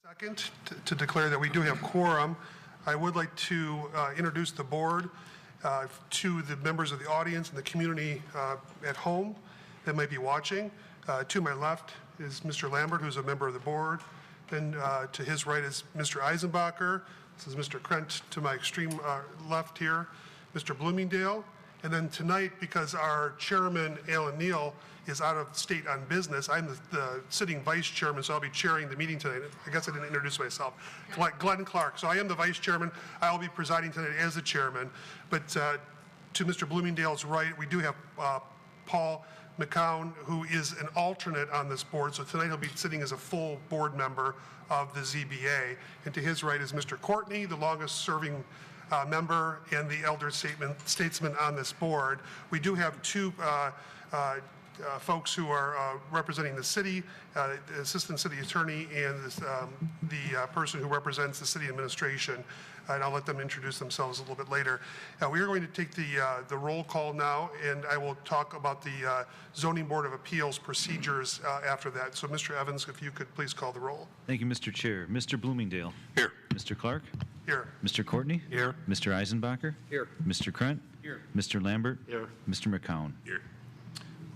Second, to declare that we do have quorum, I would like to introduce the board to the members of the audience and the community at home that might be watching. To my left is Mr. Lambert, who's a member of the board. Then to his right is Mr. Eisenbacher. This is Mr. Krent to my extreme left here, Mr. Bloomingdale. And then tonight, because our chairman, Alan Neal, is out of state on business, I'm the sitting vice chairman, so I'll be chairing the meeting tonight. I guess I didn't introduce myself. Glenn Clark. So I am the vice chairman. I'll be presiding tonight as the chairman. But to Mr. Bloomingdale's right, we do have Paul McCown, who is an alternate on this board. So tonight he'll be sitting as a full board member of the ZBA. And to his right is Mr. Courtney, the longest serving member and the elder statesman on this board. We do have two folks who are representing the city, the assistant city attorney and the person who represents the city administration, and I'll let them introduce themselves a little bit later. We are going to take the roll call now, and I will talk about the Zoning Board of Appeals procedures after that. So Mr. Evans, if you could please call the roll. Thank you, Mr. Chair. Mr. Bloomingdale. Here. Mr. Clark. Here. Mr. Courtney. Here. Mr. Eisenbacher. Here. Mr. Krent. Here. Mr. Lambert. Here. Mr. McCown. Here.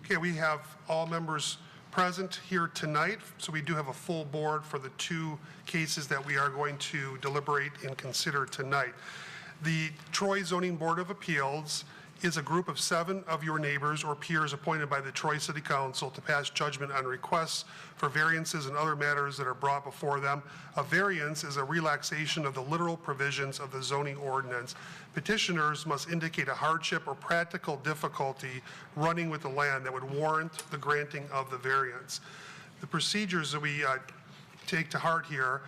Okay, we have all members present here tonight, so we do have a full board for the two cases that we are going to deliberate and consider tonight. The Troy Zoning Board of Appeals is a group of 7 of your neighbors or peers appointed by the Troy City Council to pass judgment on requests for variances and other matters that are brought before them. A variance is a relaxation of the literal provisions of the zoning ordinance. Petitioners must indicate a hardship or practical difficulty running with the land that would warrant the granting of the variance. The procedures that we take to heart here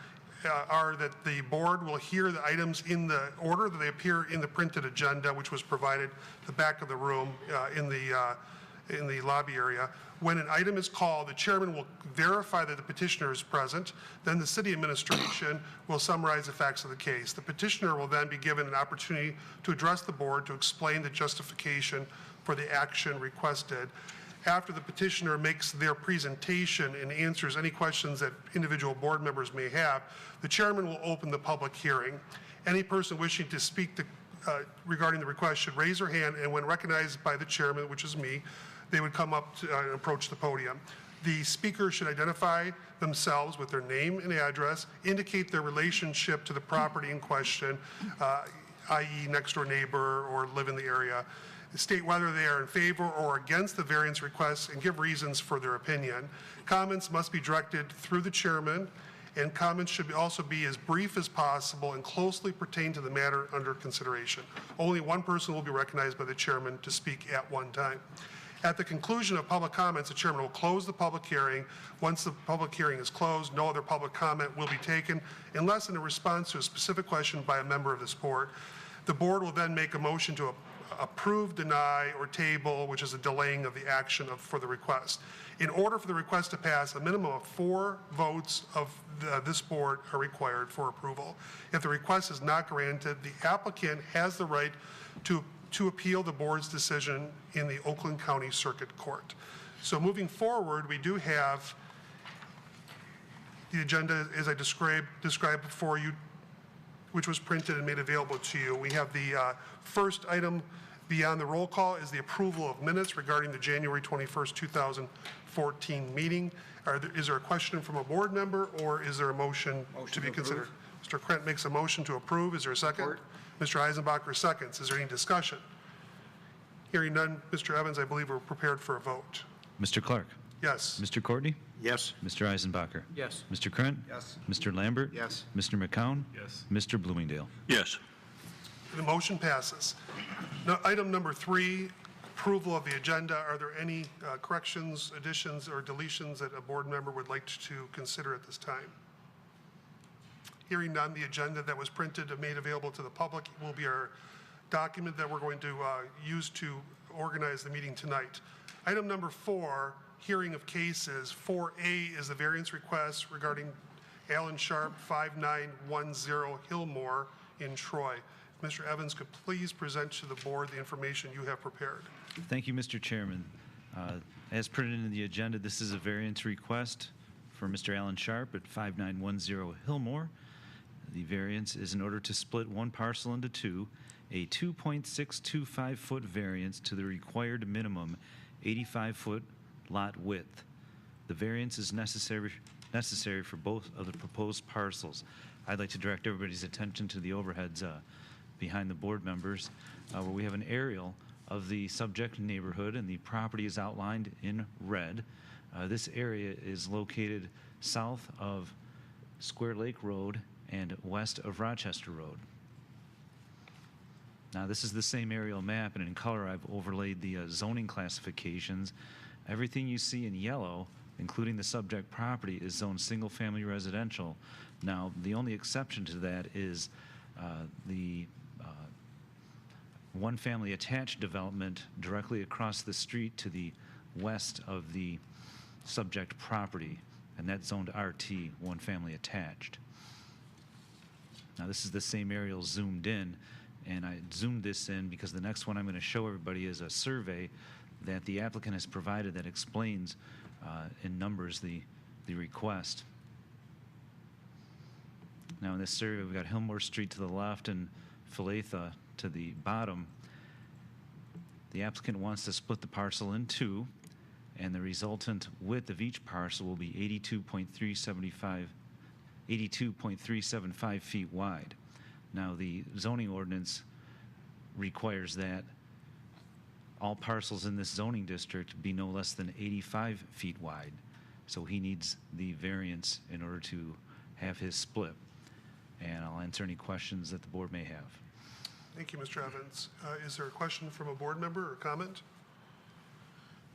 are that the board will hear the items in the order that they appear in the printed agenda, which was provided the back of the room in the lobby area. When an item is called, the chairman will verify that the petitioner is present. Then the city administration will summarize the facts of the case. The petitioner will then be given an opportunity to address the board to explain the justification for the action requested. After the petitioner makes their presentation and answers any questions that individual board members may have, the chairman will open the public hearing. Any person wishing to speak regarding the request should raise their hand, and when recognized by the chairman, which is me, they would come up and approach the podium. The speaker should identify themselves with their name and address, indicate their relationship to the property in question, i.e. next door neighbor or live in the area, state whether they are in favor or against the variance request, and give reasons for their opinion. Comments must be directed through the chairman, and comments should also be as brief as possible and closely pertain to the matter under consideration. Only one person will be recognized by the chairman to speak at one time. At the conclusion of public comments, the chairman will close the public hearing. Once the public hearing is closed, no other public comment will be taken unless in a response to a specific question by a member of this board. The board will then make a motion to approve, deny, or table, which is a delaying of the action for the request. In order for the request to pass, a minimum of 4 votes of this board are required for approval. If the request is not granted, the applicant has the right to appeal the board's decision in the Oakland County Circuit Court. So moving forward, we do have the agenda as I described before you, which was printed and made available to you. We have the first item beyond the roll call is the approval of minutes regarding the January 21st, 2014 meeting. Is there a question from a board member, or is there a motion to be considered? Mr. Krent makes a motion to approve. Is there a second? Support. Mr. Eisenbacher seconds. Is there any discussion? Hearing none, Mr. Evans, I believe we're prepared for a vote. Mr. Clark. Yes. Mr. Courtney. Yes. Mr. Eisenbacher. Yes. Mr. Krent. Yes. Mr. Lambert. Yes. Mr. McCown. Yes. Mr. Bloomingdale. Yes. The motion passes. Now, item number 3, approval of the agenda. Are there any corrections, additions, or deletions that a board member would like to consider at this time? Hearing none, the agenda that was printed and made available to the public will be our document that we're going to use to organize the meeting tonight. Item number 4, hearing of cases. 4A is the variance request regarding Alan Sharp, 5910 Hillmore in Troy. Mr. Evans could please present to the board the information you have prepared. Thank you, Mr. Chairman. As printed in the agenda, this is a variance request for Mr. Alan Sharp at 5910 Hillmore. The variance is in order to split one parcel into two, a 2.625-foot variance to the required minimum 85-foot lot width. The variance is necessary for both of the proposed parcels. I'd like to direct everybody's attention to the overheads behind the board members, where we have an aerial of the subject neighborhood, and the property is outlined in red. This area is located south of Square Lake Road and west of Rochester Road. Now, this is the same aerial map, and in color I've overlaid the zoning classifications. Everything you see in yellow, including the subject property, is zoned single-family residential. Now, the only exception to that is the one-family attached development directly across the street to the west of the subject property, and that's zoned RT, one-family attached. Now, this is the same aerial zoomed in, and I zoomed this in because the next one I'm going to show everybody is a survey that the applicant has provided that explains in numbers the request. Now, in this survey, we've got Hillmore Street to the left and Philatha to the bottom. The applicant wants to split the parcel in two, and the resultant width of each parcel will be 82.375 feet wide. Now, the zoning ordinance requires that all parcels in this zoning district be no less than 85 feet wide. So he needs the variance in order to have his split. And I'll answer any questions that the board may have. Thank you, Mr. Evans. Is there a question from a board member or comment?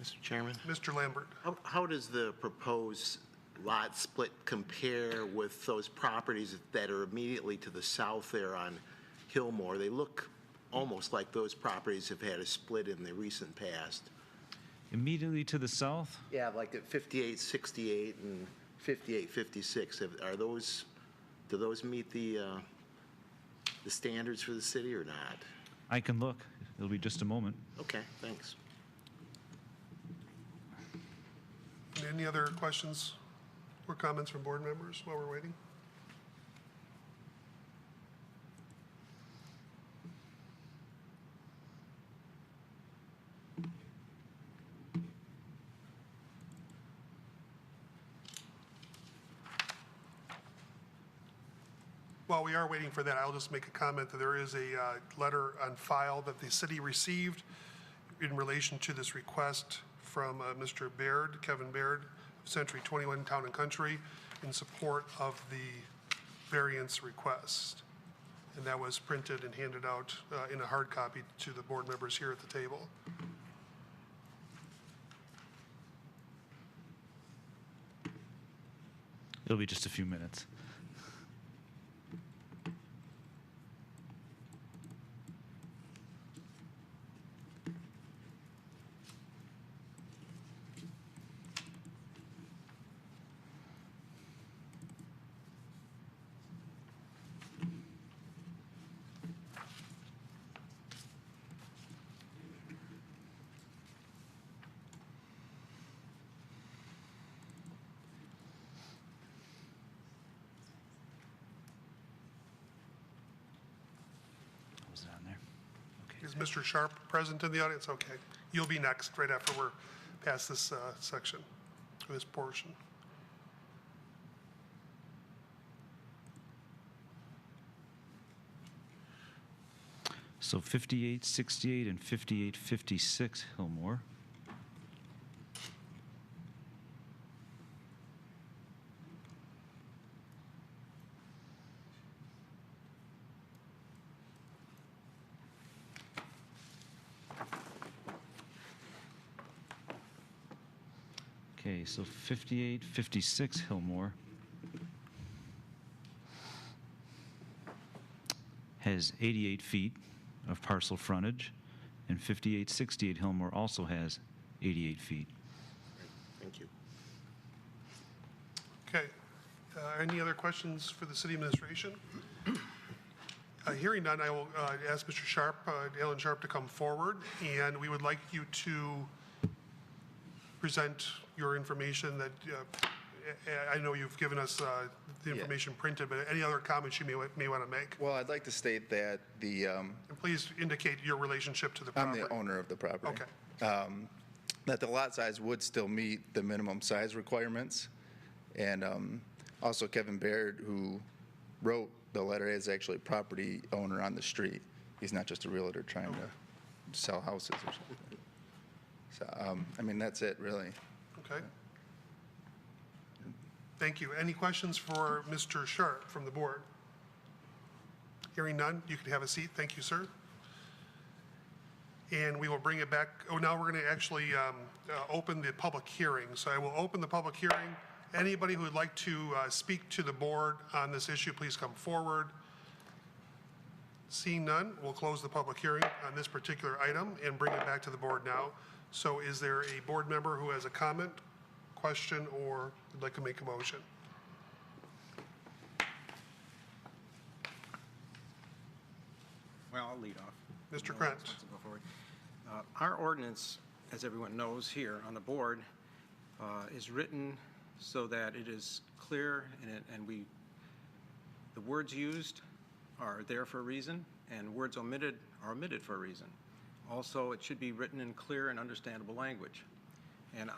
Mr. Chairman, Mr. Lambert. how does the proposed lot split compare with those properties that are immediately to the south there on Hillmore? They look almost like those properties have had a split in the recent past. Immediately to the south, Yeah, like at 5868 and 5856. Do those meet the standards for the city or not? I can look. It'll be just a moment. Okay, thanks. Any other questions or comments from board members while we're waiting? While we are waiting for that, I'll just make a comment that there is a letter on file that the city received in relation to this request from Mr. Baird, Kevin Baird, of Century 21 Town and Country, in support of the variance request. And that was printed and handed out in a hard copy to the board members here at the table. It'll be just a few minutes. Was it on there? Okay. Is Mr. Sharp present in the audience? Okay. You'll be next, right after we're past this section, or this portion. So 5868 and 5856 Hillmore. Okay, so 5856 Hillmore has 88 feet of parcel frontage, and 5868 Hillmore also has 88 feet. Thank you. Okay. Any other questions for the city administration? Hearing none, I will ask Mr. Sharp, Alan Sharp, to come forward, and we would like you to present your information that I know you've given us the information printed, but any other comments you may want to make? Well, I'd like to state that And please indicate your relationship to the I'm property. the owner of the property. Okay. That the lot size would still meet the minimum size requirements. And also Kevin Baird, who wrote the letter, is actually a property owner on the street. He's not just a realtor trying to sell houses or something. So, I mean, that's it, really. Okay. Thank you. Any questions for Mr. Sharp from the board? Hearing none, you can have a seat. Thank you, sir. And we will bring it back. Oh, now we're going to actually open the public hearing. So I will open the public hearing. Anybody who would like to speak to the board on this issue, please come forward. Seeing none, we'll close the public hearing on this particular item and bring it back to the board now. So is there a board member who has a comment, question, or would like to make a motion? Well, I'll lead off. Mr. No one Krantz. else wants to go forward. Our ordinance, as everyone knows here on the board, is written so that it is clear and the words used are there for a reason, and words omitted are omitted for a reason. Also, it should be written in clear and understandable language. And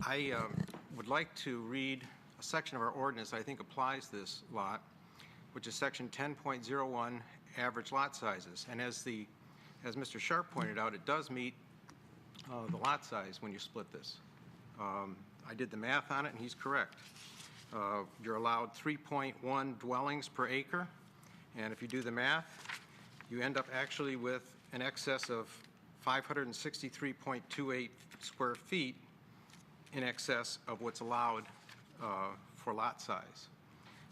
I would like to read a section of our ordinance I think applies this lot, which is section 10.01, average lot sizes. And as Mr. Sharp pointed out, it does meet the lot size when you split this. I did the math on it, and he's correct. You're allowed 3.1 dwellings per acre, and if you do the math, you end up actually with an excess of 563.28 square feet in excess of what's allowed for lot size.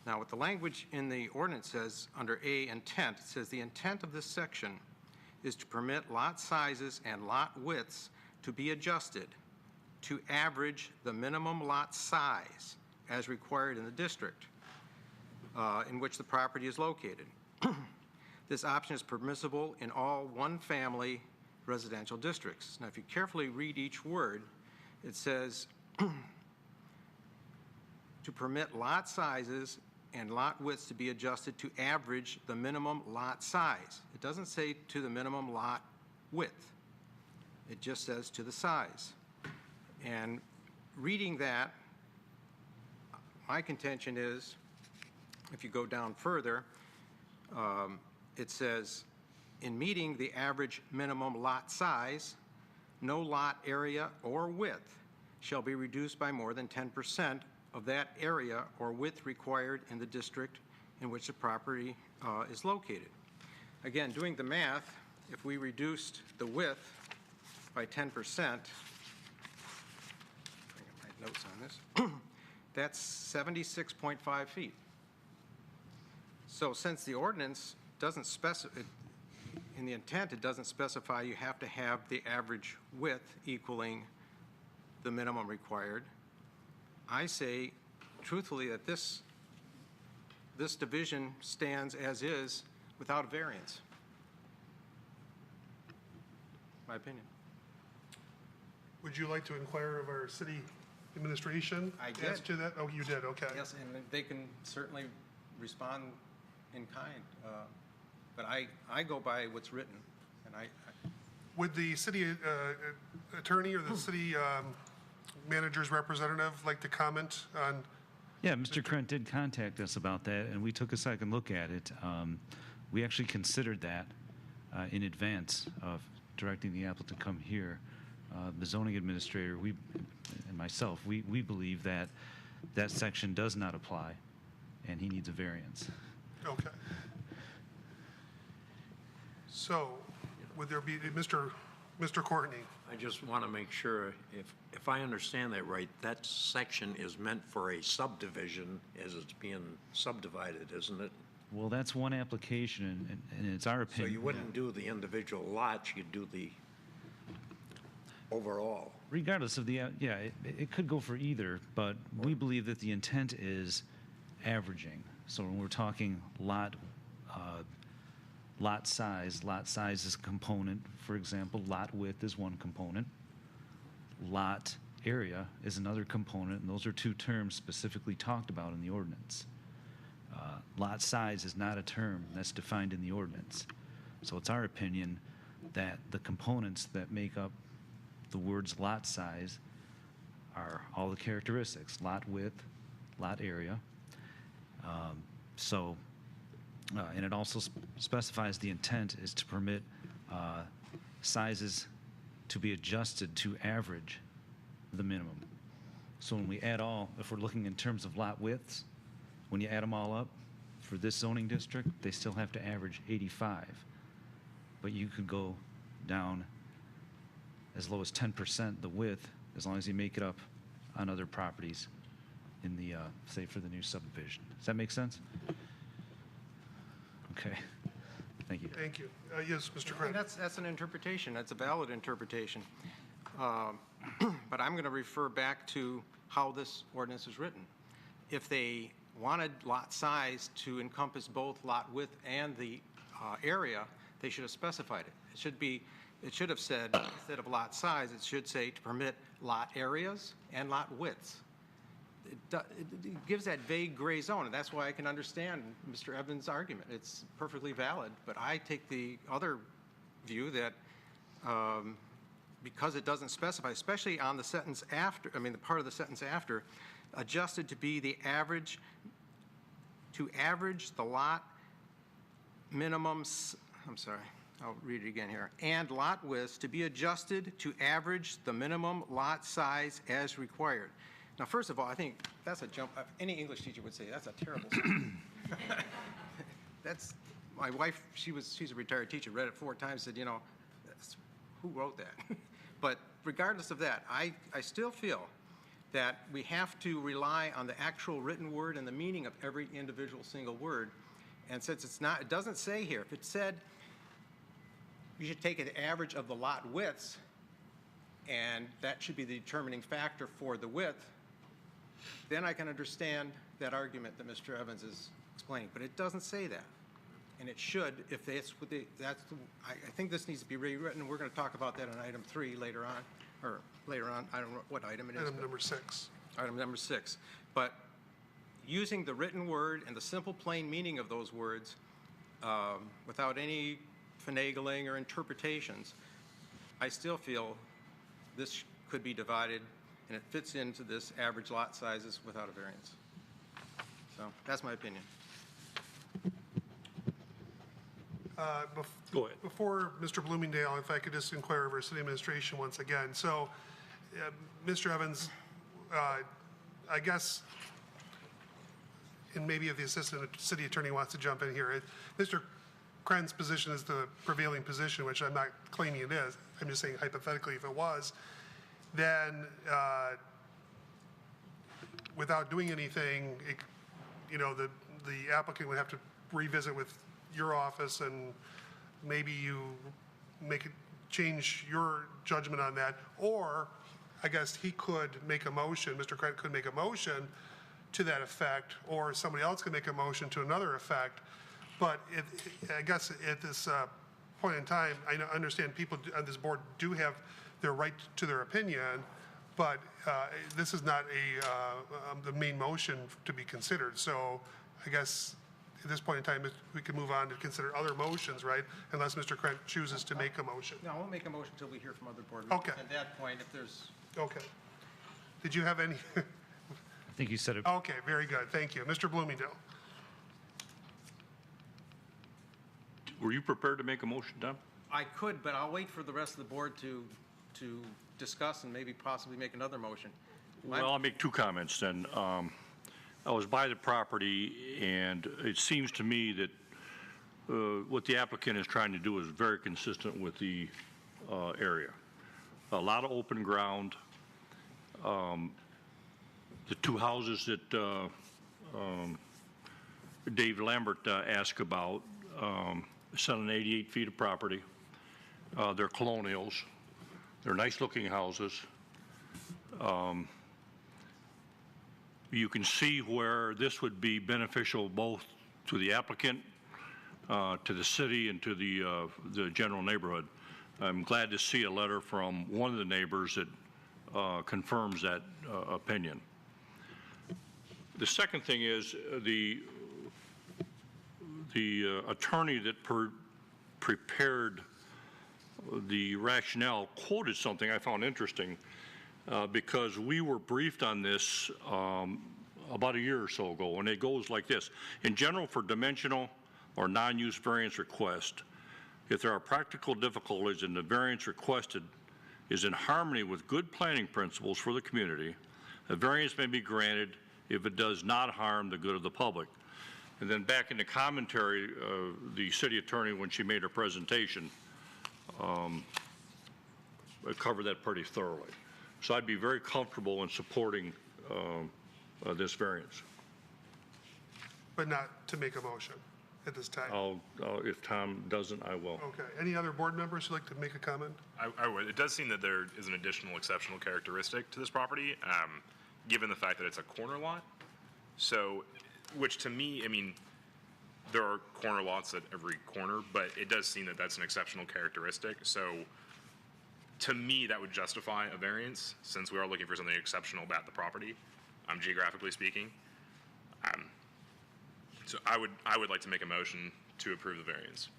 Now, what the language in the ordinance says under A, intent, it says the intent of this section is to permit lot sizes and lot widths to be adjusted to average the minimum lot size as required in the district in which the property is located. This option is permissible in all one-family residential districts. Now, if you carefully read each word, it says to permit lot sizes and lot widths to be adjusted to average the minimum lot size. It doesn't say to the minimum lot width. It just says to the size. And reading that, my contention is, if you go down further, it says, in meeting the average minimum lot size, no lot area or width shall be reduced by more than 10% of that area or width required in the district in which the property is located. Again, doing the math, if we reduced the width by 10%, bring up my notes on this, that's 76.5 feet. So since the ordinance doesn't specify, in the intent, it doesn't specify you have to have the average width equaling the minimum required, I say truthfully that this division stands as is without a variance. My opinion. Would you like to inquire of our city administration? I As did. to that? Oh, you did, okay. Yes, and they can certainly respond in kind, but I go by what's written, and I Would the city attorney or the city manager's representative like to comment on? Yeah, Mr. Krent did contact us about that, and we took a second look at it. We actually considered that in advance of directing the applicant to come here. The zoning administrator, and myself, we believe that that section does not apply, and he needs a variance. Okay. So, would there be, Mr. Courtney? I just want to make sure, if I understand that right, that section is meant for a subdivision as it's being subdivided, isn't it? Well, that's one application, and it's our So opinion. you wouldn't do the individual lots, you'd do the overall. Regardless of the, yeah, it could go for either, but we believe that the intent is averaging. So when we're talking lot size is a component. For example, lot width is one component. Lot area is another component, and those are two terms specifically talked about in the ordinance. Lot size is not a term that's defined in the ordinance. So it's our opinion that the components that make up the words lot size are all the characteristics: lot width, lot area. And it also specifies the intent is to permit sizes to be adjusted to average the minimum. So when we add all, if we're looking in terms of lot widths, when you add them all up for this zoning district, they still have to average 85. But you could go down as low as 10% the width, as long as you make it up on other properties in the, say, for the new subdivision. Does that make sense? Okay, thank you. Thank you. Yes, Mr. And Krantz. that's an interpretation, that's a valid interpretation. But I'm going to refer back to how this ordinance is written. If they wanted lot size to encompass both lot width and the area, they should have specified it. It should have said, instead of lot size, it should say to permit lot areas and lot widths. It gives that vague gray zone, and that's why I can understand Mr. Evans' argument. It's perfectly valid, but I take the other view that because it doesn't specify, especially on the sentence after, the part of the sentence after, adjusted to be the average, to average the lot minimums, I'm sorry, I'll read it again here, and lot widths to be adjusted to average the minimum lot size as required. Now, first of all, I think that's a jump. Any English teacher would say that's a terrible sentence. That's, my wife, she's a retired teacher, read it 4 times, said, who wrote that? But regardless of that, I still feel that we have to rely on the actual written word and the meaning of every individual single word. And since it doesn't say here, if it said you should take an average of the lot widths, and that should be the determining factor for the width, then I can understand that argument that Mr. Evans is explaining. But it doesn't say that. And it should, if that's what I think this needs to be rewritten. We're going to talk about that on item 3 later on, I don't know what item it is. Item number 6. Item number 6. But using the written word and the simple plain meaning of those words without any finagling or interpretations, I still feel this could be divided and it fits into this average lot sizes without a variance. So that's my opinion. Go ahead. Before Mr. Bloomingdale, if I could just inquire of our city administration once again. So, Mr. Evans, I guess, and maybe if the assistant city attorney wants to jump in here, Mr. Kren's position is the prevailing position, which I'm not claiming it is. I'm just saying hypothetically if it was, then without doing anything, the applicant would have to revisit with your office and maybe you change your judgment on that. Or I guess he could make a motion, Mr. Kren could make a motion to that effect, or somebody else could make a motion to another effect. But I guess at this point in time, I understand people on this board do have their right to their opinion, but this is not the main motion to be considered. So I guess at this point in time, we can move on to consider other motions, right? Unless Mr. Krent chooses to make a motion. No, I won't make a motion until we hear from other board members. Okay. At that point, if there's... Okay. Did you have any? I think you said it. Okay, very good. Thank you. Mr. Bloomingdale. Were you prepared to make a motion, Tom? I could, but I'll wait for the rest of the board to discuss and maybe possibly make another motion. Well, I'll make 2 comments then. I was by the property, and it seems to me that what the applicant is trying to do is very consistent with the area. A lot of open ground. The 2 houses that Dave Lambert asked about, selling 88 feet of property. They're colonials. They're nice-looking houses. You can see where this would be beneficial both to the applicant, to the city, and to the general neighborhood. I'm glad to see a letter from one of the neighbors that confirms that opinion. The second thing is the attorney that prepared the rationale quoted something I found interesting because we were briefed on this about a year or so ago, and it goes like this. In general, for dimensional or non-use variance request, if there are practical difficulties and the variance requested is in harmony with good planning principles for the community, a variance may be granted if it does not harm the good of the public. And then back in the commentary, the city attorney, when she made her presentation, covered that pretty thoroughly. So I'd be very comfortable in supporting this variance. But not to make a motion at this time? If Tom doesn't, I will. Okay. Any other board members who'd like to make a comment? I would. It does seem that there is an additional exceptional characteristic to this property, given the fact that it's a corner lot. So, which to me, I mean, there are corner lots at every corner, but it does seem that that's an exceptional characteristic. So, to me, that would justify a variance, since we are looking for something exceptional about the property, geographically speaking. So I would like to make a motion to approve the variance.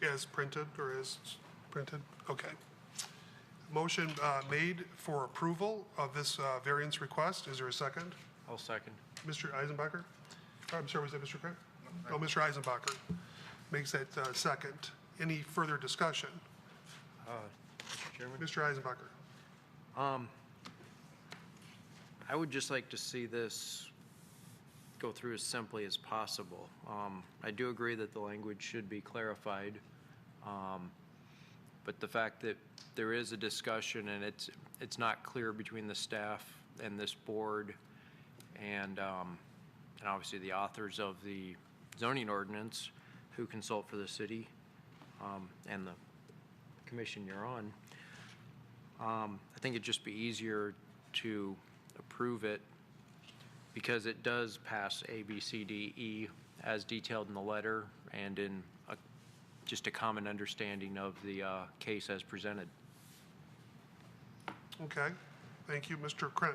As printed or as printed? Okay. Motion made for approval of this variance request. Is there a second? I'll second. Mr. Eisenbacher? I'm sorry, was that Mr. Craig? Oh, Mr. Eisenbacher makes that second. Any further discussion? Mr. Chairman? Mr. Eisenbacher? I would just like to see this go through as simply as possible. I do agree that the language should be clarified, but the fact that there is a discussion and it's not clear between the staff and this board and obviously the authors of the zoning ordinance who consult for the city and the commission you're on, I think it'd just be easier to approve it because it does pass A, B, C, D, E as detailed in the letter and in just a common understanding of the case as presented. Okay. Thank you. Mr. Krent?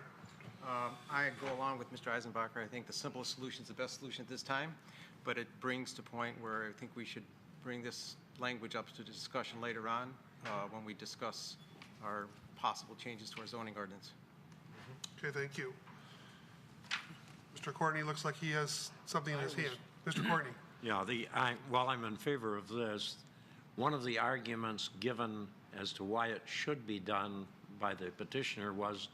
I go along with Mr. Eisenbacher. I think the simplest solution is the best solution at this time, but it brings to a point where I think we should bring this language up to discussion later on when we discuss our possible changes to our zoning ordinance. Okay, thank you. Mr. Courtney looks like he has something in his hand. Mr. Courtney? Yeah, while I'm in favor of this, one of the arguments given as to why it should be done by the petitioner was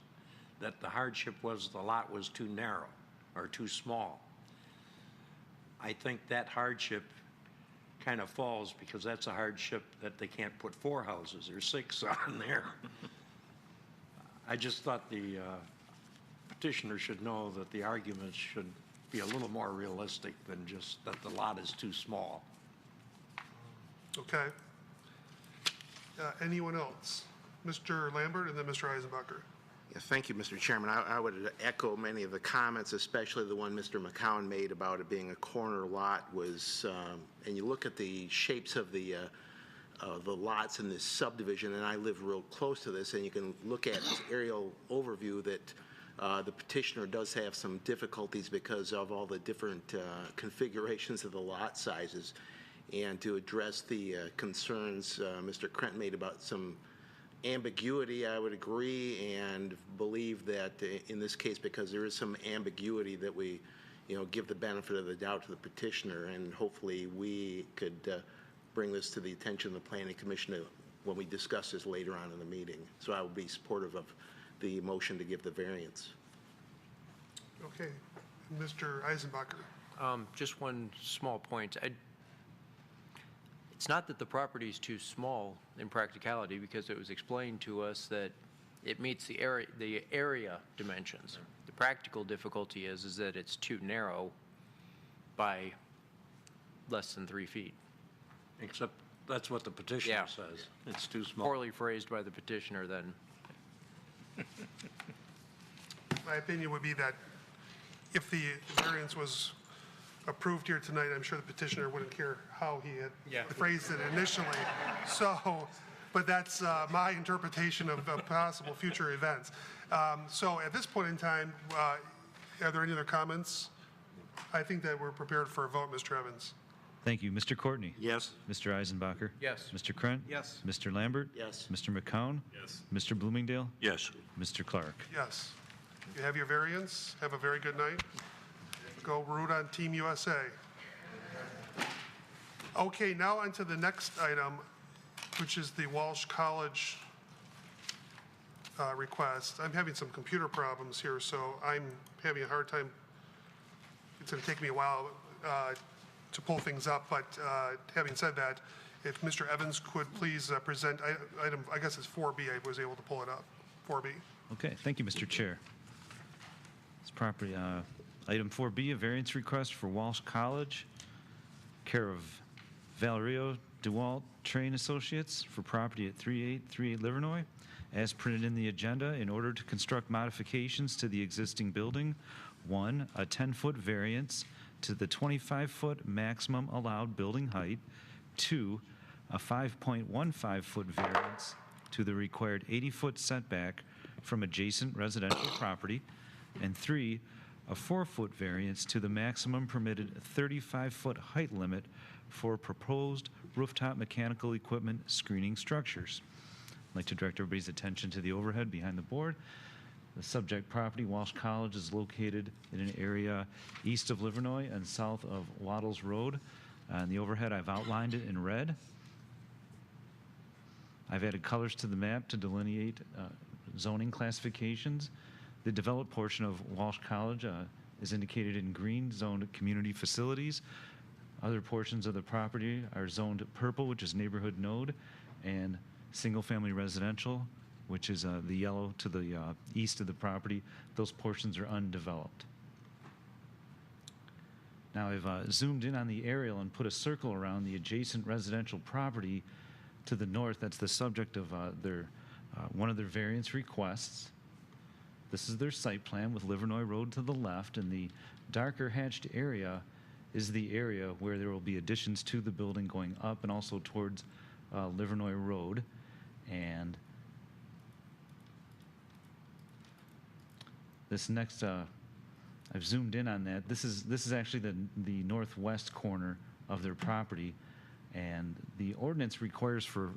that the hardship was the lot was too narrow or too small. I think that hardship kind of falls because that's a hardship that they can't put 4 houses or 6 on there. I just thought the petitioner should know that the arguments should be a little more realistic than just that the lot is too small. Okay. Anyone else? Mr. Lambert and then Mr. Eisenbacher. Yeah, thank you, Mr. Chairman. I would echo many of the comments, especially the one Mr. McCown made about it being a corner lot was, and you look at the shapes of the lots in this subdivision, and I live real close to this, and you can look at this aerial overview that the petitioner does have some difficulties because of all the different configurations of the lot sizes. And to address the concerns Mr. Krent made about some ambiguity, I would agree and believe that in this case, because there is some ambiguity, that we, give the benefit of the doubt to the petitioner, and hopefully we could bring this to the attention of the Planning Commission when we discuss this later on in the meeting. So I will be supportive of the motion to give the variance. Okay. Mr. Eisenbacher. Just one small point. It's not that the property is too small in practicality because it was explained to us that it meets the area dimensions. The practical difficulty is that it's too narrow by less than 3 feet. Except that's what the petitioner says. It's too small. Poorly phrased by the petitioner then. My opinion would be that if the variance was approved here tonight, I'm sure the petitioner wouldn't care how he had phrased it initially. So but that's my interpretation of possible future events. So at this point in time, are there any other comments? I think that we're prepared for a vote, Mr. Evans. Thank you. Mr. Courtney? Yes. Mr. Eisenbacher? Yes. Mr. Krent? Yes. Mr. Lambert? Yes. Mr. McCown? Yes. Mr. Bloomingdale? Yes. Mr. Clark? Yes. You have your variance. Have a very good night. Go root on Team USA. Okay, now on to the next item, which is the Walsh College request. I'm having some computer problems here, so I'm having a hard time. It's going to take me a while to pull things up, but having said that, if Mr. Evans could please present item, I guess it's 4B, I was able to pull it up. 4B. Okay, thank you, Mr. Chair. This property, item 4B, a variance request for Walsh College, care of Valerio DeWalt Train Associates for property at 3838 Livernois, as printed in the agenda, in order to construct modifications to the existing building. 1, a 10-foot variance to the 25-foot maximum allowed building height. 2, a 5.15-foot variance to the required 80-foot setback from adjacent residential property. And 3, a 4-foot variance to the maximum permitted 35-foot height limit for proposed rooftop mechanical equipment screening structures. I'd like to direct everybody's attention to the overhead behind the board. The subject property, Walsh College, is located in an area east of Livernois and south of Waddles Road. On the overhead, I've outlined it in red. I've added colors to the map to delineate zoning classifications. The developed portion of Walsh College is indicated in green, zoned community facilities. Other portions of the property are zoned purple, which is neighborhood node, and single-family residential, which is the yellow to the east of the property. Those portions are undeveloped. Now I've zoomed in on the aerial and put a circle around the adjacent residential property to the north. That's the subject of one of their variance requests. This is their site plan with Livernois Road to the left, and the darker hatched area is the area where there will be additions to the building going up and also towards Livernois Road. And this next, I've zoomed in on that. This is actually the northwest corner of their property, and the ordinance requires for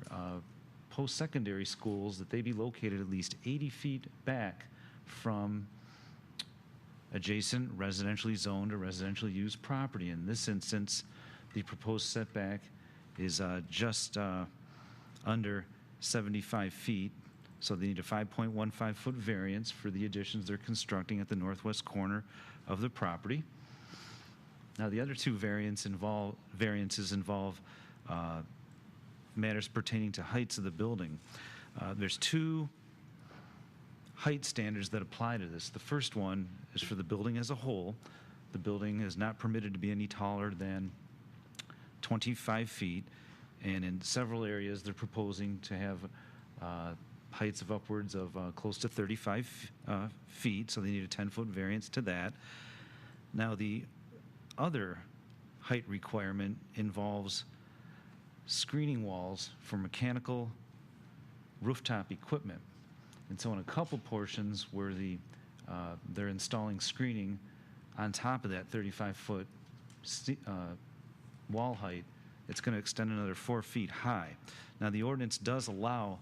post-secondary schools that they be located at least 80 feet back from adjacent residentially zoned or residentially used property. In this instance, the proposed setback is just under 75 feet, so they need a 5.15-foot variance for the additions they're constructing at the northwest corner of the property. Now, the other two variances involve matters pertaining to heights of the building. There's two height standards that apply to this. The first one is for the building as a whole. The building is not permitted to be any taller than 25 feet, and in several areas they're proposing to have heights of upwards of close to 35 feet, so they need a 10-foot variance to that. Now, the other height requirement involves screening walls for mechanical rooftop equipment. And so in a couple portions where they're installing screening on top of that 35-foot wall height, it's going to extend another 4 feet high. Now, the ordinance does allow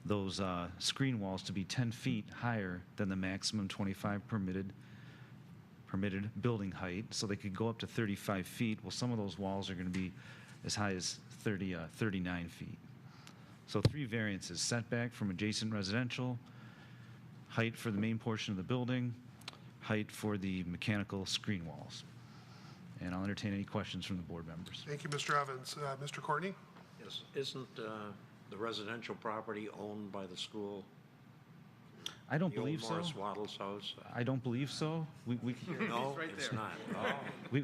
those screen walls to be 10 feet higher than the maximum 25 permitted building height, so they could go up to 35 feet. Well, some of those walls are going to be as high as 39 feet. So 3 variances: setback from adjacent residential, height for the main portion of the building, height for the mechanical screen walls. And I'll entertain any questions from the board members. Thank you, Mr. Evans. Mr. Courtney? Yes. Isn't the residential property owned by the school? I don't The old believe so. Morris Waddles house? I don't believe so. We No, right it's there. not. Oh,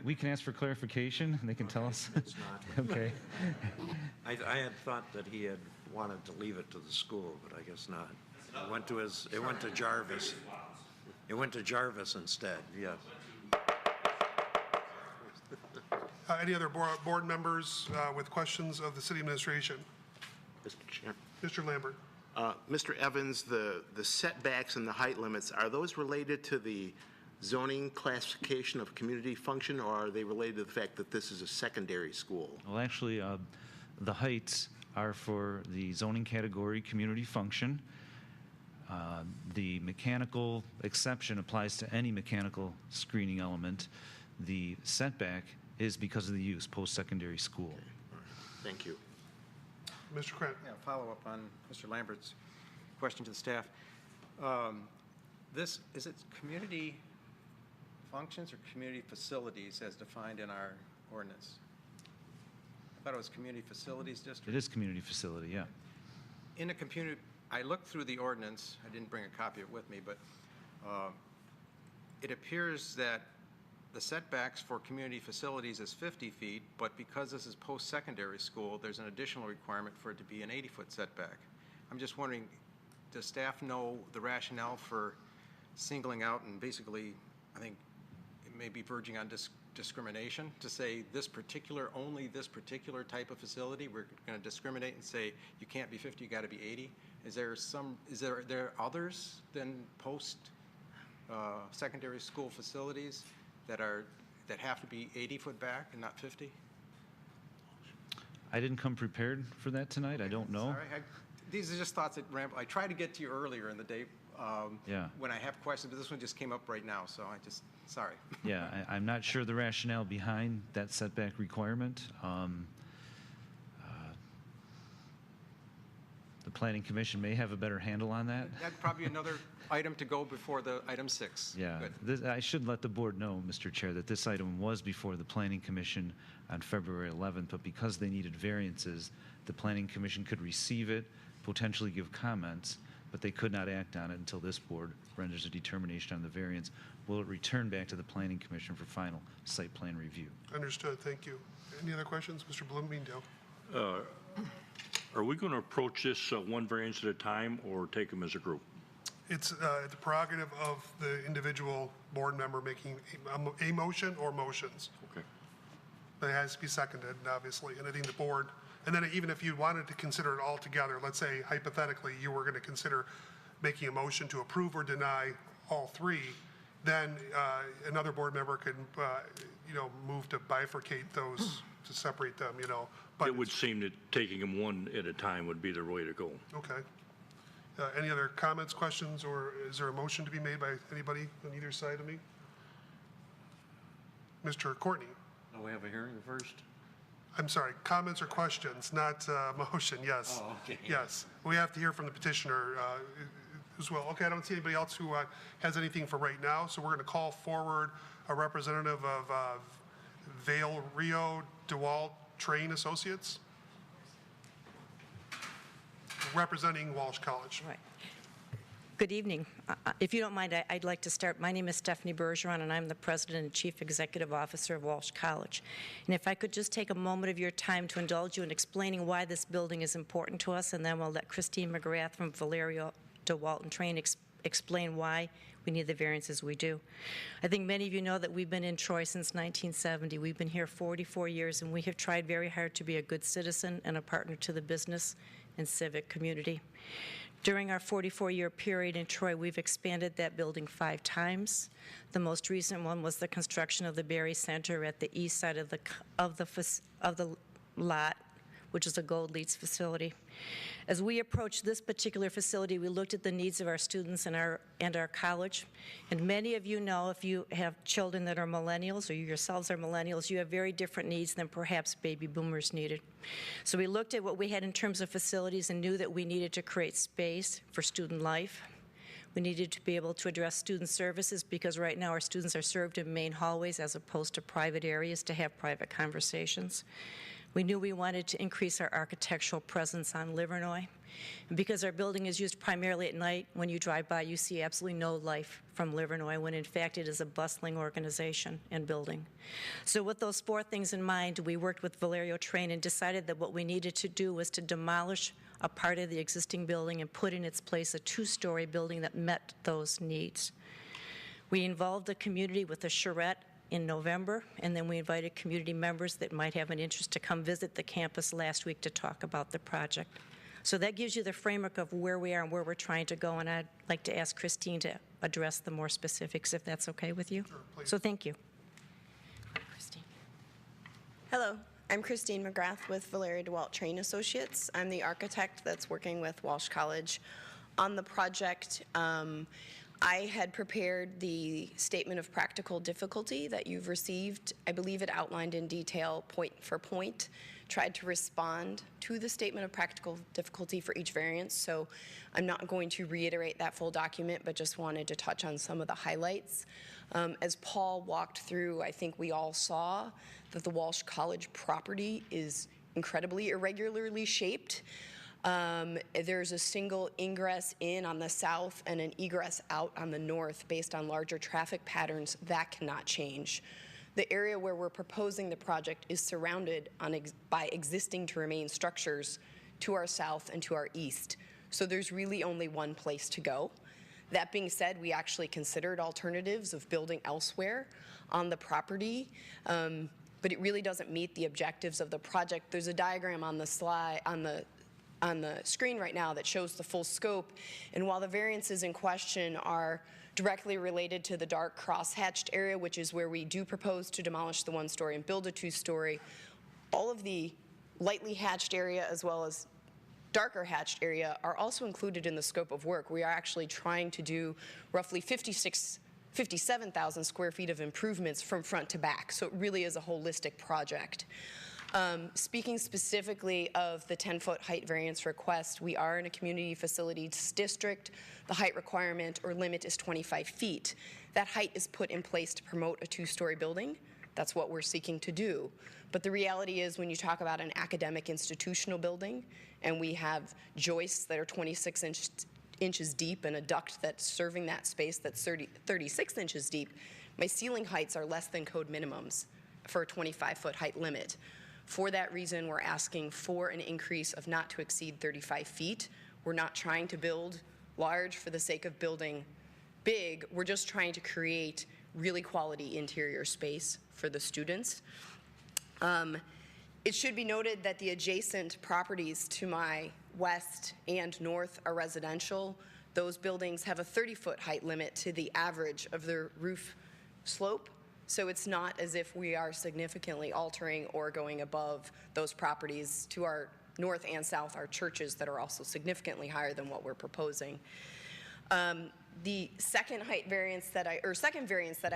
we can ask for clarification, and they can tell us. it's not. Okay. I had thought that he had wanted to leave it to the school, but I guess not. It went to Jarvis. It went to Jarvis instead, yes. Any other board members with questions of the city administration? Mr. Chair. Mr. Lambert? Mr. Evans, the setbacks and the height limits, are those related to the zoning classification of community function, or are they related to the fact that this is a secondary school? Well, actually, the heights are for the zoning category community function. The mechanical exception applies to any mechanical screening element. The setback is because of the use, post-secondary school. Thank you. Mr. Krantz? Yeah, follow up on Mr. Lambert's question to the staff. This, is it community functions or community facilities as defined in our ordinance? I thought it was community facilities district. It is community facility, yeah. In a community, I looked through the ordinance, I didn't bring a copy of it with me, but it appears that the setbacks for community facilities is 50 feet, but because this is post-secondary school, there's an additional requirement for it to be an 80-foot setback. I'm just wondering, does staff know the rationale for singling out and basically, I think it may be verging on discrimination to say only this particular type of facility, we're going to discriminate and say you can't be 50, you got to be 80? Is there others than secondary school facilities that have to be 80-foot back and not 50? I didn't come prepared for that tonight. I don't know. Sorry, these are just thoughts that ramble. I tried to get to you earlier in the day when I have questions, but this one just came up right now, so sorry. Yeah, I'm not sure the rationale behind that setback requirement. The Planning Commission may have a better handle on that. That's probably another item to go before the item 6. Yeah, Good. I should let the board know, Mr. Chair, that this item was before the Planning Commission on February 11th, but because they needed variances, the Planning Commission could receive it, potentially give comments, but they could not act on it until this board renders a determination on the variance. Will it return back to the Planning Commission for final site plan review? Understood, thank you. Any other questions? Mr. Bloomingdale? Are we going to approach this one variance at a time or take them as a group? It's the prerogative of the individual board member making a motion or motions. Okay. But it has to be seconded, obviously, and I think the board, and then even if you wanted to consider it all together, let's say hypothetically you were going to consider making a motion to approve or deny all three, then another board member could, move to bifurcate those, to separate them, But It would seem that taking them one at a time would be the way to go. Okay. Any other comments, questions, or is there a motion to be made by anybody on either side of me? Mr. Courtney? Do we have a hearing first? I'm sorry, comments or questions, not motion, yes. Oh, okay. Yes, we have to hear from the petitioner as well. Okay, I don't see anybody else who has anything for right now, so we're going to call forward a representative of Vale Rio DeWalt Train Associates, representing Walsh College. Right. Good evening. If you don't mind, I'd like to start. My name is Stephanie Bergeron, and I'm the President and Chief Executive Officer of Walsh College. And if I could just take a moment of your time to indulge you in explaining why this building is important to us, and then we'll let Christine McGrath from Valerio DeWalt Train explain why we need the variances we do. I think many of you know that we've been in Troy since 1970. We've been here 44 years, and we have tried very hard to be a good citizen and a partner to the business and civic community. During our 44-year period in Troy, we've expanded that building 5 times. The most recent one was the construction of the Berry Center at the east side of the lot, which is a Gold Leeds facility. As we approached this particular facility, we looked at the needs of our students and our college. And many of you know, if you have children that are millennials or you yourselves are millennials, you have very different needs than perhaps baby boomers needed. So we looked at what we had in terms of facilities and knew that we needed to create space for student life. We needed to be able to address student services because right now our students are served in main hallways as opposed to private areas to have private conversations. We knew we wanted to increase our architectural presence on Livernois. And because our building is used primarily at night, when you drive by, you see absolutely no life from Livernois, when in fact it is a bustling organization and building. So with those 4 things in mind, we worked with Valerio Train and decided that what we needed to do was to demolish a part of the existing building and put in its place a 2-story building that met those needs. We involved the community with a charrette in November, and then we invited community members that might have an interest to come visit the campus last week to talk about the project. So that gives you the framework of where we are and where we're trying to go, and I'd like to ask Christine to address the more specifics, if that's okay with you. Sure, please. So thank you. Christine. Hello, I'm Christine McGrath with Februrary DeWalt Train Associates. I'm the architect that's working with Walsh College on the project. I had prepared the statement of practical difficulty that you've received. I believe it outlined in detail, point for point, tried to respond to the statement of practical difficulty for each variance. So I'm not going to reiterate that full document, but just wanted to touch on some of the highlights. As Paul walked through, I think we all saw that the Walsh College property is incredibly irregularly shaped. There's a single ingress in on the south and an egress out on the north based on larger traffic patterns. That cannot change. The area where we're proposing the project is surrounded by existing to remain structures to our south and to our east. So there's really only one place to go. That being said, we actually considered alternatives of building elsewhere on the property, but it really doesn't meet the objectives of the project. There's a diagram on the slide, on the screen right now that shows the full scope, and while the variances in question are directly related to the dark cross-hatched area, which is where we do propose to demolish the one-story and build a two-story, all of the lightly hatched area as well as darker hatched area are also included in the scope of work. We are actually trying to do roughly 57,000 square feet of improvements from front to back, so it really is a holistic project. Speaking specifically of the 10-foot height variance request, we are in a community facilities district. The height requirement or limit is 25 feet. That height is put in place to promote a two-story building. That's what we're seeking to do. But the reality is when you talk about an academic institutional building and we have joists that are 26 inches deep and a duct that's serving that space that's 36 inches deep, my ceiling heights are less than code minimums for a 25-foot height limit. For that reason, we're asking for an increase of not to exceed 35 feet. We're not trying to build large for the sake of building big. We're just trying to create really quality interior space for the students. It should be noted that the adjacent properties to my west and north are residential. Those buildings have a 30-foot height limit to the average of their roof slope. So it's not as if we are significantly altering or going above those properties. To our north and south are churches that are also significantly higher than what we're proposing. The second variance that I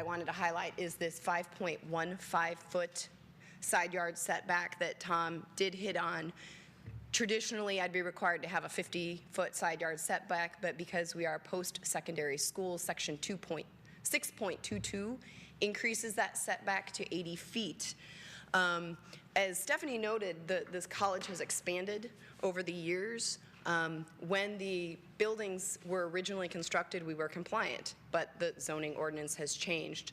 wanted to highlight is this 5.15 foot side yard setback that Tom did hit on. Traditionally, I'd be required to have a 50-foot side yard setback, but because we are post-secondary school, section 6.22 increases that setback to 80 feet. As Stephanie noted, this college has expanded over the years. When the buildings were originally constructed, we were compliant, but the zoning ordinance has changed.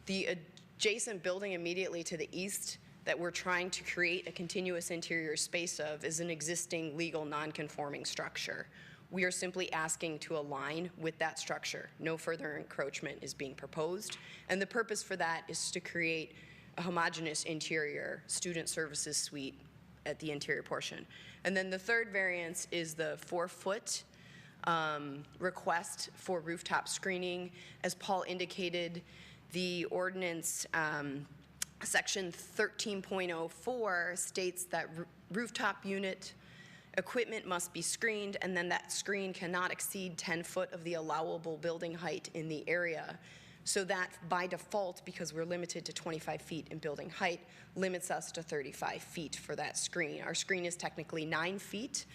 The adjacent building immediately to the east that we're trying to create a continuous interior space of is an existing legal non-conforming structure. We are simply asking to align with that structure. No further encroachment is being proposed, and the purpose for that is to create a homogeneous interior student services suite at the interior portion. And then the third variance is the 4-foot request for rooftop screening. As Paul indicated, the ordinance section 13.04 states that rooftop unit equipment must be screened, and then that screen cannot exceed 10 foot of the allowable building height in the area. So that, by default, because we're limited to 25 feet in building height, limits us to 35 feet for that screen. Our screen is technically 9 feet.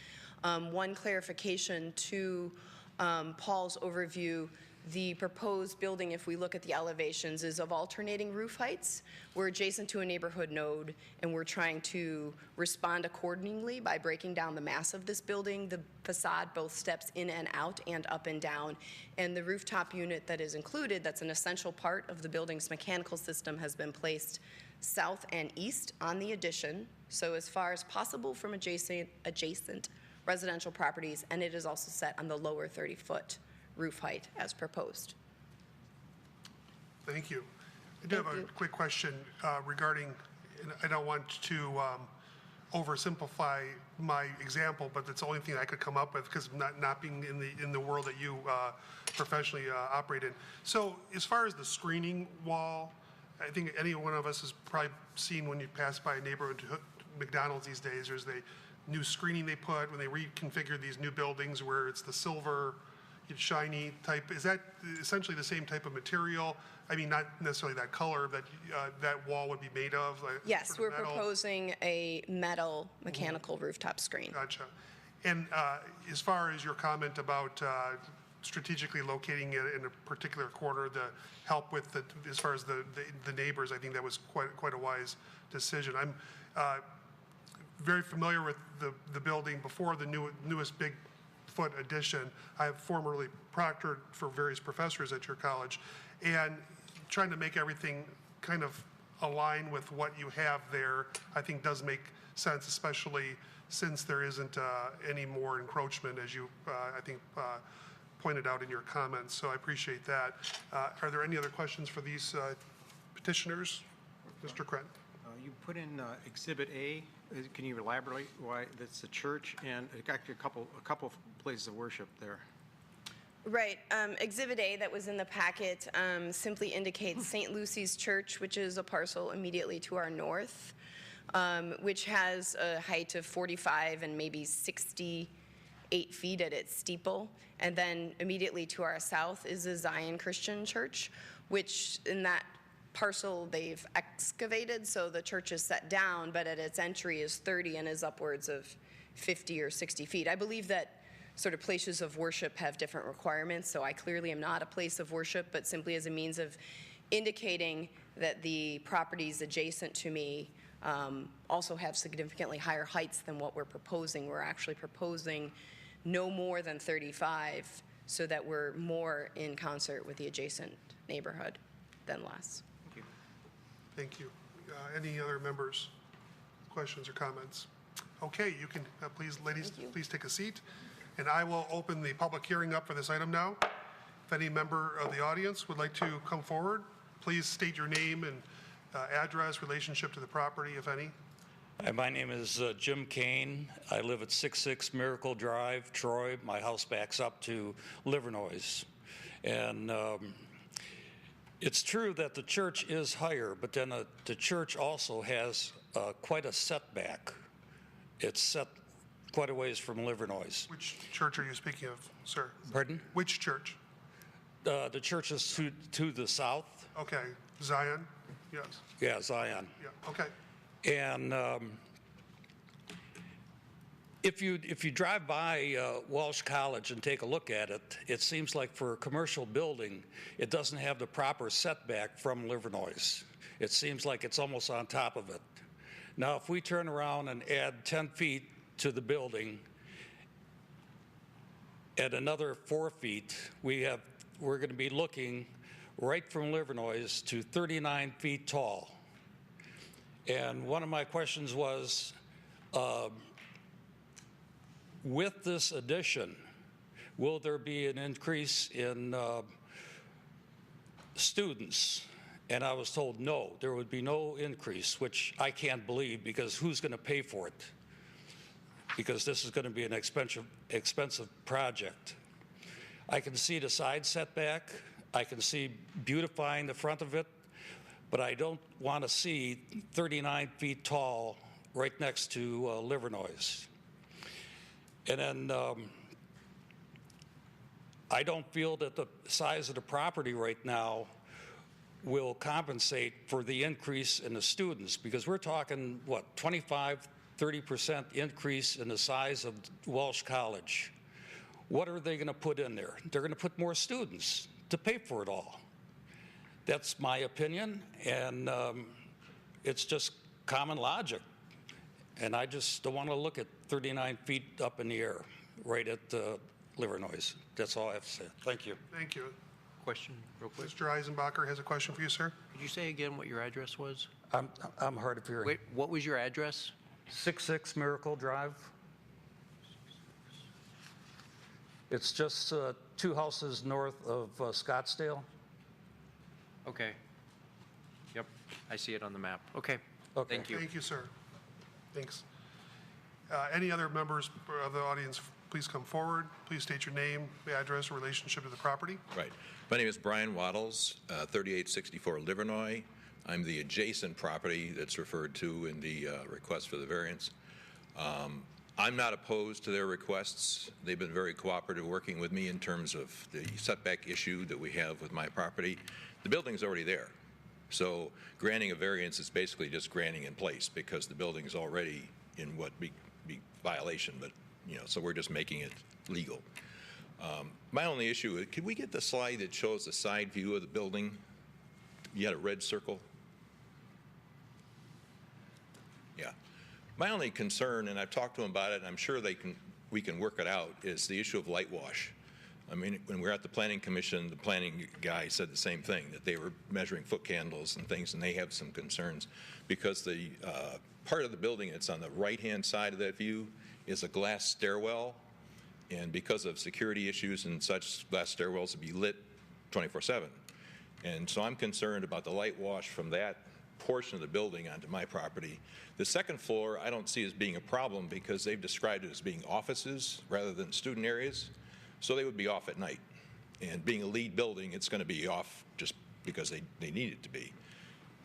One clarification to Paul's overview, the proposed building, if we look at the elevations, is of alternating roof heights. We're adjacent to a neighborhood node, and we're trying to respond accordingly by breaking down the mass of this building. The facade both steps in and out and up and down, and the rooftop unit that is included, that's an essential part of the building's mechanical system, has been placed south and east on the addition, so as far as possible from adjacent residential properties, and it is also set on the lower 30-foot roof height as proposed. Thank you. I do have a quick question regarding, and I don't want to oversimplify my example, but it's the only thing I could come up with because not being in the world that you professionally operate in. So as far as the screening wall, I think any one of us has probably seen when you pass by a neighborhood McDonald's these days, there's the new screening they put when they reconfigure these new buildings where it's the silver, shiny type. Is that essentially the same type of material? I mean, not necessarily that color that that wall would be made of? Like Yes, sort we're of metal? proposing a metal mechanical rooftop screen. Gotcha. And as far as your comment about strategically locating it in a particular corner to help with as far as the neighbors, I think that was quite a wise decision. I'm very familiar with the building before the newest Bigfoot addition. I have formerly proctored for various professors at your college, and trying to make everything kind of align with what you have there, I think does make sense, especially since there isn't any more encroachment, as you, I think, pointed out in your comments. So I appreciate that. Are there any other questions for these petitioners? Mr. Krent. You put in Exhibit A. Can you elaborate why that's the church and actually a couple of places of worship there? Right. Exhibit A that was in the packet simply indicates St. Lucy's Church, which is a parcel immediately to our north, which has a height of 45 and maybe 68 feet at its steeple. And then immediately to our south is the Zion Christian Church, which in that parcel they've excavated, so the church is set down, but at its entry is 30 and is upwards of 50 or 60 feet. I believe that sort of places of worship have different requirements, so I clearly am not a place of worship, but simply as a means of indicating that the properties adjacent to me also have significantly higher heights than what we're proposing. We're actually proposing no more than 35, so that we're more in concert with the adjacent neighborhood than less. Thank you. Any other members, questions or comments? Okay, you can please, ladies, please take a seat. And I will open the public hearing up for this item now. If any member of the audience would like to come forward, please state your name and address, relationship to the property, if any. Hi, my name is Jim Kane. I live at 66 Miracle Drive, Troy. My house backs up to Livernois. And it's true that the church is higher, but then the church also has quite a setback. It's set quite a ways from Livernois. Which church are you speaking of, sir? Pardon? Which church? The church is to the south. Okay, Zion? Yes. Yeah, Zion. Yeah, okay. And if you drive by Walsh College and take a look at it, it seems like for a commercial building, it doesn't have the proper setback from Livernois. It seems like it's almost on top of it. Now, if we turn around and add 10 feet to the building, at another 4 feet, we're going to be looking right from Livernois to 39 feet tall. And one of my questions was, with this addition, will there be an increase in students? And I was told no, there would be no increase, which I can't believe, because who's going to pay for it? Because this is going to be an expensive project. I can see the side setback. I can see beautifying the front of it, but I don't want to see 39 feet tall right next to Livernois. And then I don't feel that the size of the property right now will compensate for the increase in the students, because we're talking, what, 25–30% increase in the size of Walsh College. What are they going to put in there? They're going to put more students to pay for it all. That's my opinion, and it's just common logic. And I just don't want to look at 39 feet up in the air right at Livernois. That's all I have to say. Thank you. Thank you. Question, real quick. Mr. Eisenbacher has a question for you, sir. Could you say again what your address was? I'm hard of hearing. Wait, what was your address? 66 Miracle Drive. It's just 2 houses north of Scottsdale. Okay. Yep, I see it on the map. Okay. Okay. Thank you. Thank you, sir. Thanks. Any other members of the audience, please come forward. Please state your name, address, or relationship to the property. Right. My name is Brian Waddles, 3864 Livernois. I'm the adjacent property that's referred to in the request for the variance. I'm not opposed to their requests. They've been very cooperative working with me in terms of the setback issue that we have with my property. The building's already there. So granting a variance is basically just granting in place because the building's already in what be violation, but so we're just making it legal. My only issue is, could we get the slide that shows the side view of the building? You had a red circle? Yeah. My only concern, and I've talked to them about it, and I'm sure we can work it out, is the issue of light wash. I mean, when we were at the Planning Commission, the planning guy said the same thing, that they were measuring foot candles and things, and they have some concerns because the part of the building that's on the right-hand side of that view is a glass stairwell, and because of security issues and such, glass stairwells would be lit 24/7. And so I'm concerned about the light wash from that portion of the building onto my property. The second floor I don't see as being a problem because they've described it as being offices rather than student areas, so they would be off at night. And being a lead building, it's going to be off just because they need it to be.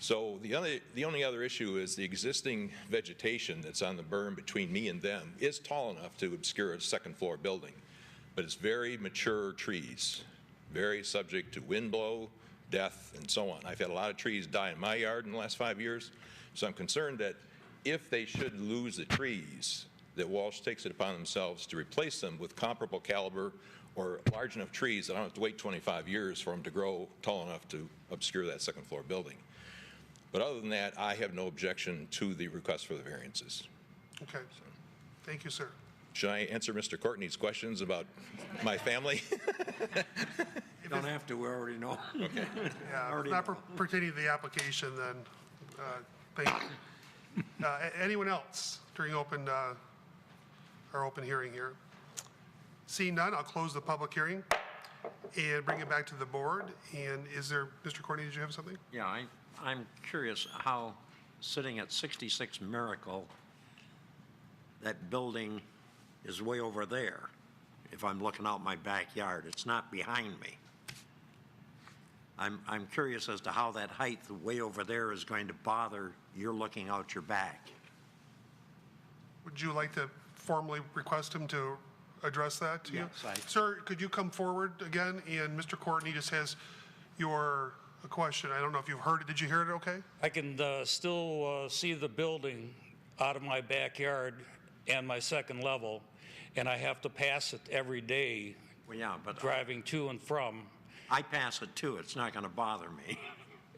So the only other issue is the existing vegetation that's on the berm between me and them is tall enough to obscure a second floor building, but it's very mature trees, very subject to wind blow, death, and so on. I've had a lot of trees die in my yard in the last 5 years, so I'm concerned that if they should lose the trees, that Walsh takes it upon themselves to replace them with comparable caliber or large enough trees that I don't have to wait 25 years for them to grow tall enough to obscure that second floor building. But other than that, I have no objection to the request for the variances. Okay. Thank you, sir. Should I answer Mr. Courtney's questions about my family? You don't have to, we already know. Okay. Yeah, not pertaining to the application, then, thank you. Anyone else during our open hearing here? Seeing none, I'll close the public hearing and bring it back to the board. And is there, Mr. Courtney, did you have something? Yeah, I'm curious how, sitting at 66 Miracle, that building is way over there. If I'm looking out my backyard, it's not behind me. I'm curious as to how that height way over there is going to bother you're looking out your back. Would you like to formally request him to address that to you? Yes, Sir, could you come forward again? And Mr. Courtney just has a question. I don't know if you've heard it. Did you hear it okay? I can still see the building out of my backyard and my second level, and I have to pass it every day. Well, yeah, but driving to and from. I pass it too. It's not going to bother me.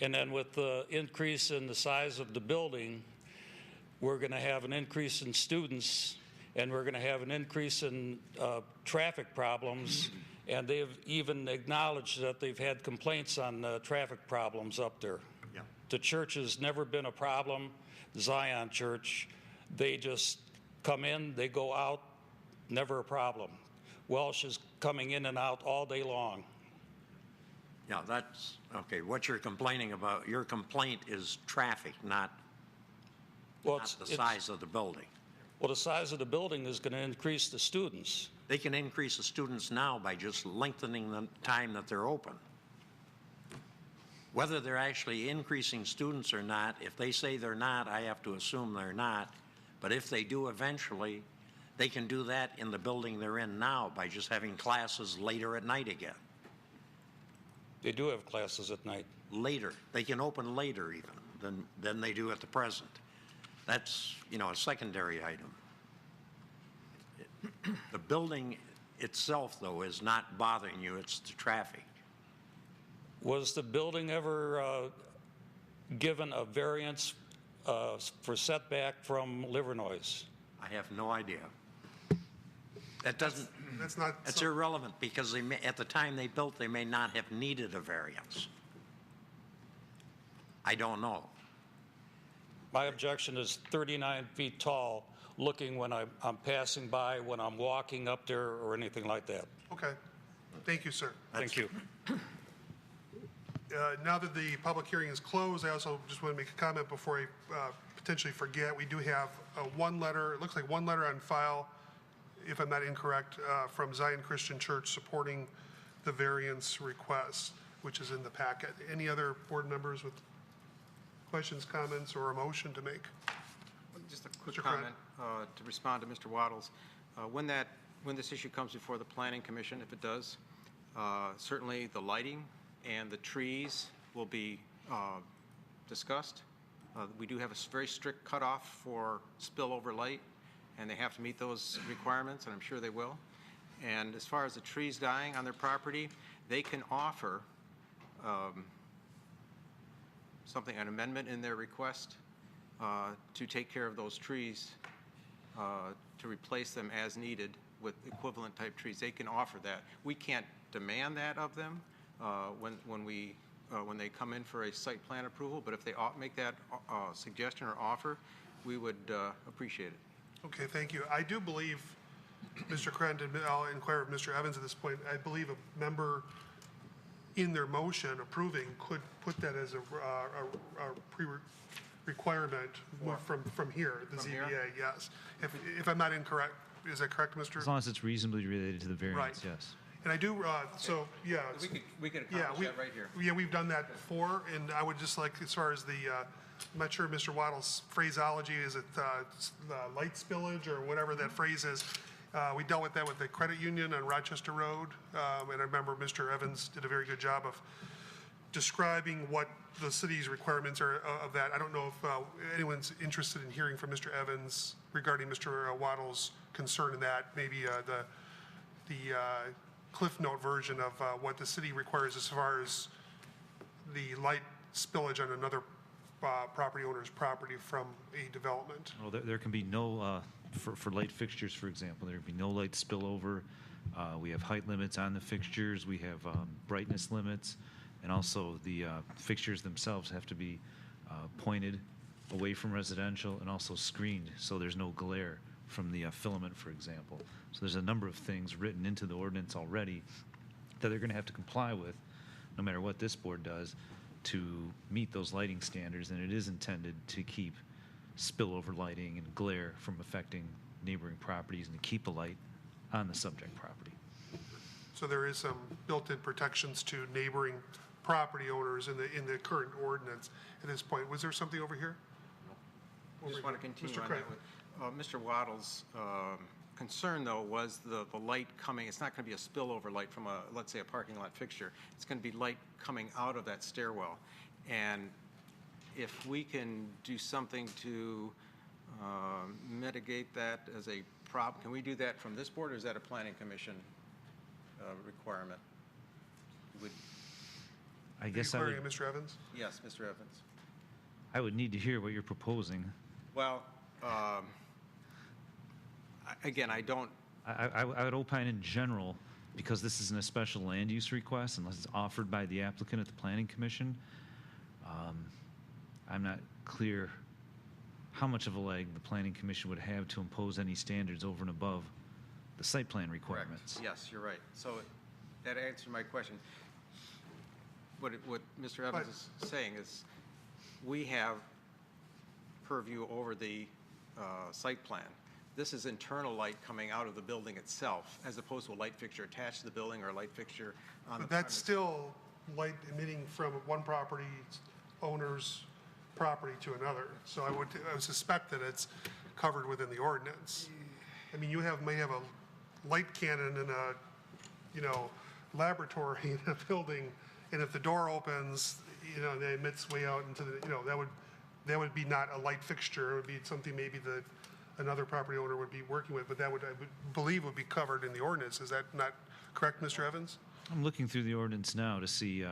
And then with the increase in the size of the building, we're going to have an increase in students, and we're going to have an increase in traffic problems. And they've even acknowledged that they've had complaints on traffic problems up there. Yeah. The church has never been a problem. Zion Church, they just come in, they go out, never a problem. Welsh is coming in and out all day long. Yeah, that's, okay, what you're complaining about, your complaint is traffic, not the size of the building. Well, the size of the building is going to increase the students. They can increase the students now by just lengthening the time that they're open. Whether they're actually increasing students or not, if they say they're not, I have to assume they're not. But if they do eventually, they can do that in the building they're in now by just having classes later at night again. They do have classes at night. Later. They can open later even than they do at the present. That's, a secondary item. The building itself, though, is not bothering you. It's the traffic. Was the building ever given a variance for setback from Livernois? I have no idea. That doesn't. That's irrelevant because at the time they built, they may not have needed a variance. I don't know. My objection is 39 feet tall, looking when I'm passing by, when I'm walking up there, or anything like that. Okay. Thank you, sir. Thank you. Now that the public hearing is closed, I also just want to make a comment before I potentially forget, we do have one letter, it looks like one letter on file, if I'm not incorrect, from Zion Christian Church supporting the variance request, which is in the packet. Any other board members with questions, comments, or a motion to make? Just a quick Mr. Cron. comment to respond to Mr. Waddles. When this issue comes before the Planning Commission, if it does, certainly the lighting and the trees will be discussed. We do have a very strict cutoff for spillover light, and they have to meet those requirements, and I'm sure they will. And as far as the trees dying on their property, they can offer something, an amendment in their request to take care of those trees, to replace them as needed with equivalent type trees. They can offer that. We can't demand that of them when they come in for a site plan approval, but if they make that suggestion or offer, we would appreciate it. Okay, thank you. I do believe, Mr. Krent, and I'll inquire of Mr. Evans at this point, I believe a member in their motion approving could put that as a requirement from here, the From ZBA, here? yes. If I'm not incorrect, is that correct, Mr.? As long as it's reasonably related to the variance, Right. yes. And I do, so, yeah. We could Yeah, accomplish that right here. Yeah, we've done that before, and I would just like, as far as the, I'm not sure Mr. Waddle's phraseology, is it light spillage or whatever that phrase is? We dealt with that with the credit union on Rochester Road, and I remember Mr. Evans did a very good job of describing what the city's requirements are of that. I don't know if anyone's interested in hearing from Mr. Evans regarding Mr. Waddle's concern in that, maybe the Cliff Note version of what the city requires as far as the light spillage on another property owner's property from a development. Well, there can be no, for light fixtures, for example, there can be no light spillover. We have height limits on the fixtures. We have brightness limits. And also the fixtures themselves have to be pointed away from residential and also screened so there's no glare from the filament, for example. So there's a number of things written into the ordinance already that they're going to have to comply with, no matter what this board does, to meet those lighting standards. And it is intended to keep spillover lighting and glare from affecting neighboring properties and to keep the light on the subject property. So there is some built-in protections to neighboring property owners in the current ordinance at this point. Was there something over here? I just want to continue Mr. on Craig. that. Mr. Waddle's concern, though, was the light coming, it's not going to be a spillover light from let's say, a parking lot fixture. It's going to be light coming out of that stairwell. And if we can do something to mitigate that as a problem, can we do that from this board, or is that a planning commission requirement? I guess I Inquiry would, of Mr. Evans? Yes, Mr. Evans. I would need to hear what you're proposing. Well, again, I don't, I would opine in general, because this isn't a special land use request unless it's offered by the applicant at the Planning Commission. I'm not clear how much of a leg the Planning Commission would have to impose any standards over and above the site plan requirements. yes, you're right. So that answered my question. What Mr. Evans is saying is, we have purview over the site plan. This is internal light coming out of the building itself, as opposed to a light fixture attached to the building or a light fixture on the But that's premise. still light emitting from one property owner's property to another. So I would suspect that it's covered within the ordinance. I mean, may have a light cannon in a, laboratory in a building, and if the door opens, it emits way out into the, that would be not a light fixture. It would be something maybe that another property owner would be working with, but that I would believe would be covered in the ordinance. Is that not correct, Mr. Evans? I'm looking through the ordinance now to see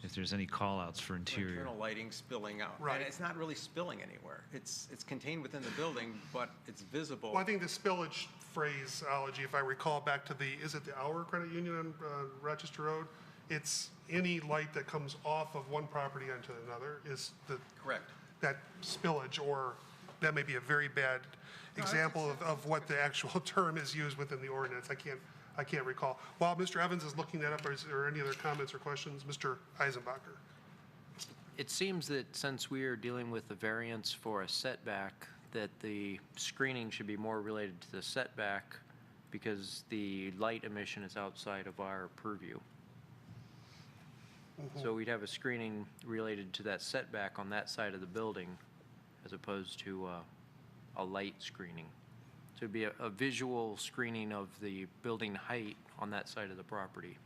if there's any call-outs for interior. Internal lighting spilling out. Right. And it's not really spilling anywhere. It's contained within the building, but it's visible. Well, I think the spillage phraseology, if I recall back to is it the Our Credit Union on Rochester Road? It's any light that comes off of one property onto another is Correct. that spillage, or that may be a very bad example of what the actual term is used within the ordinance. I can't recall. While Mr. Evans is looking that up, is there any other comments or questions? Mr. Eisenbacher. It seems that since we are dealing with the variance for a setback, that the screening should be more related to the setback because the light emission is outside of our purview. So we'd have a screening related to that setback on that side of the building as opposed to a light screening. So it'd be a visual screening of the building height on that side of the property.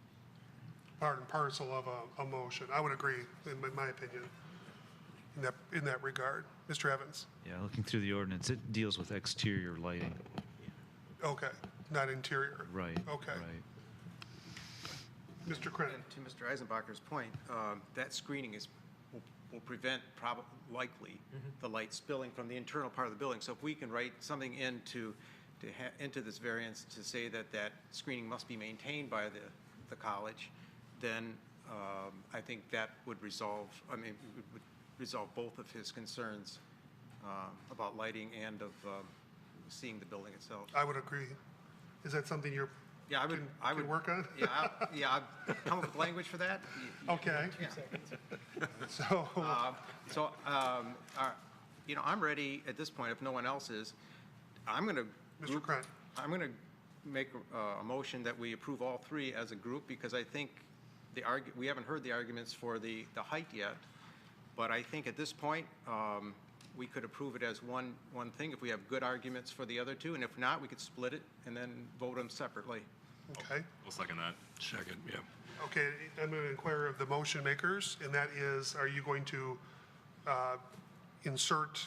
Part and parcel of a motion. I would agree, in my opinion, in that regard. Mr. Evans? Yeah, looking through the ordinance, it deals with exterior lighting. Okay, not interior. Right. Okay. Right. Mr. Crennan? And to Mr. Eisenbacher's point, that screening will prevent likely the light spilling from the internal part of the building. So if we can write something into this variance to say that that screening must be maintained by the college, then I think that would resolve, would resolve both of his concerns about lighting and of seeing the building itself. I would agree. Is that something you're Yeah, I would work on? Yeah, I've come up with language for that. Okay. So, I'm ready at this point, if no one else is. Mr. Crennan? I'm going to make a motion that we approve all three as a group, because I think we haven't heard the arguments for the height yet, but I think at this point, we could approve it as one thing if we have good arguments for the other two, and if not, we could split it and then vote them separately. Okay. I'll second that. Second, yeah. Okay, I'm going to inquire of the motion makers, and that is, are you going to insert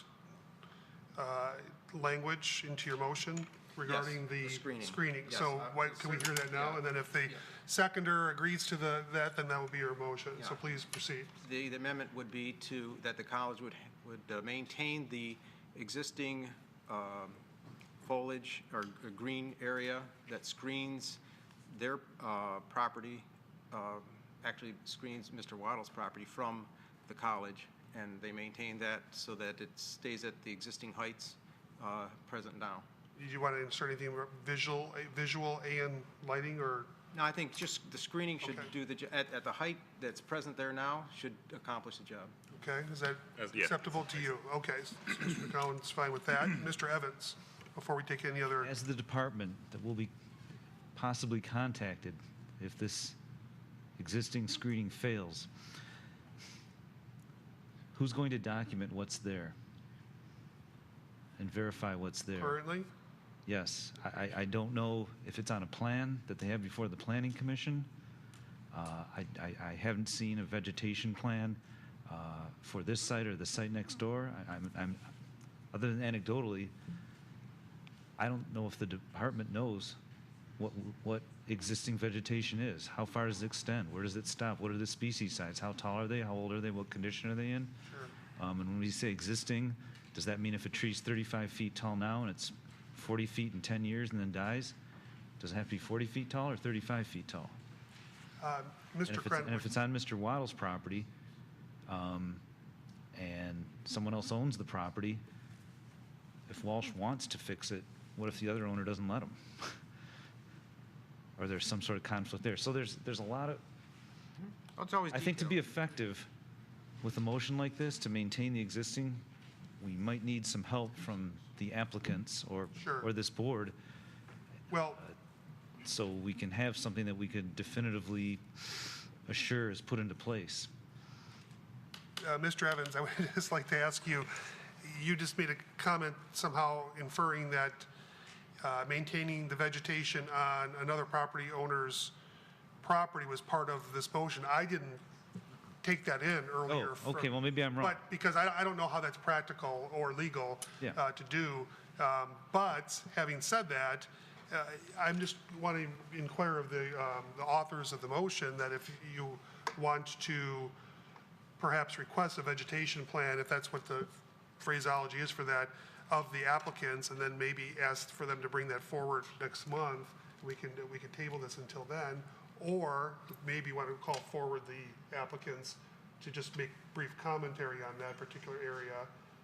language into your motion regarding the screening? Yes, So can we hear that now? yeah. And then if the seconder agrees to that, then that would be your motion. So Yeah. please proceed. The amendment would be that the college would maintain the existing foliage or green area that screens their property, actually screens Mr. Waddle's property from the college, and they maintain that so that it stays at the existing heights present now. Did you want to insert anything visual and lighting, or? No, I think just the screening should Okay. do at the height that's present there now should accomplish the job. Okay, is that Yeah. acceptable to you? Okay, so Mr. McCollum's fine with that. Mr. Evans, before we take any other, As the department that will be possibly contacted if this existing screening fails, who's going to document what's there and verify what's there? currently? Yes, I don't know if it's on a plan that they have before the Planning Commission. I haven't seen a vegetation plan for this site or the site next door. I'm other than anecdotally, I don't know if the department knows what existing vegetation is. How far does it extend? Where does it stop? What are the species size? How tall are they? How old are they? What condition are they in? Sure. And when we say existing, does that mean if a tree's 35 feet tall now and it's 40 feet in 10 years and then dies, does it have to be 40 feet tall or 35 feet tall? Mr. Crennan? And if it's on Mr. Waddle's property, and someone else owns the property, if Walsh wants to fix it, what if the other owner doesn't let him? Or there's some sort of conflict there. So there's a lot of, It's always I think to be detailed. effective with a motion like this, to maintain the existing, we might need some help from the applicants or Sure. this board, Well, so we can have something that we could definitively assure is put into place. Mr. Evans, I would just like to ask you, you just made a comment somehow inferring that maintaining the vegetation on another property owner's property was part of this motion. I didn't take that in earlier. Oh, okay, well, maybe I'm wrong. But because I don't know how that's practical or legal Yeah. to do. But having said that, I'm just wanting to inquire of the authors of the motion that if you want to perhaps request a vegetation plan, if that's what the phraseology is for that, of the applicants, and then maybe ask for them to bring that forward next month, we can table this until then, or maybe want to call forward the applicants to just make brief commentary on that particular area,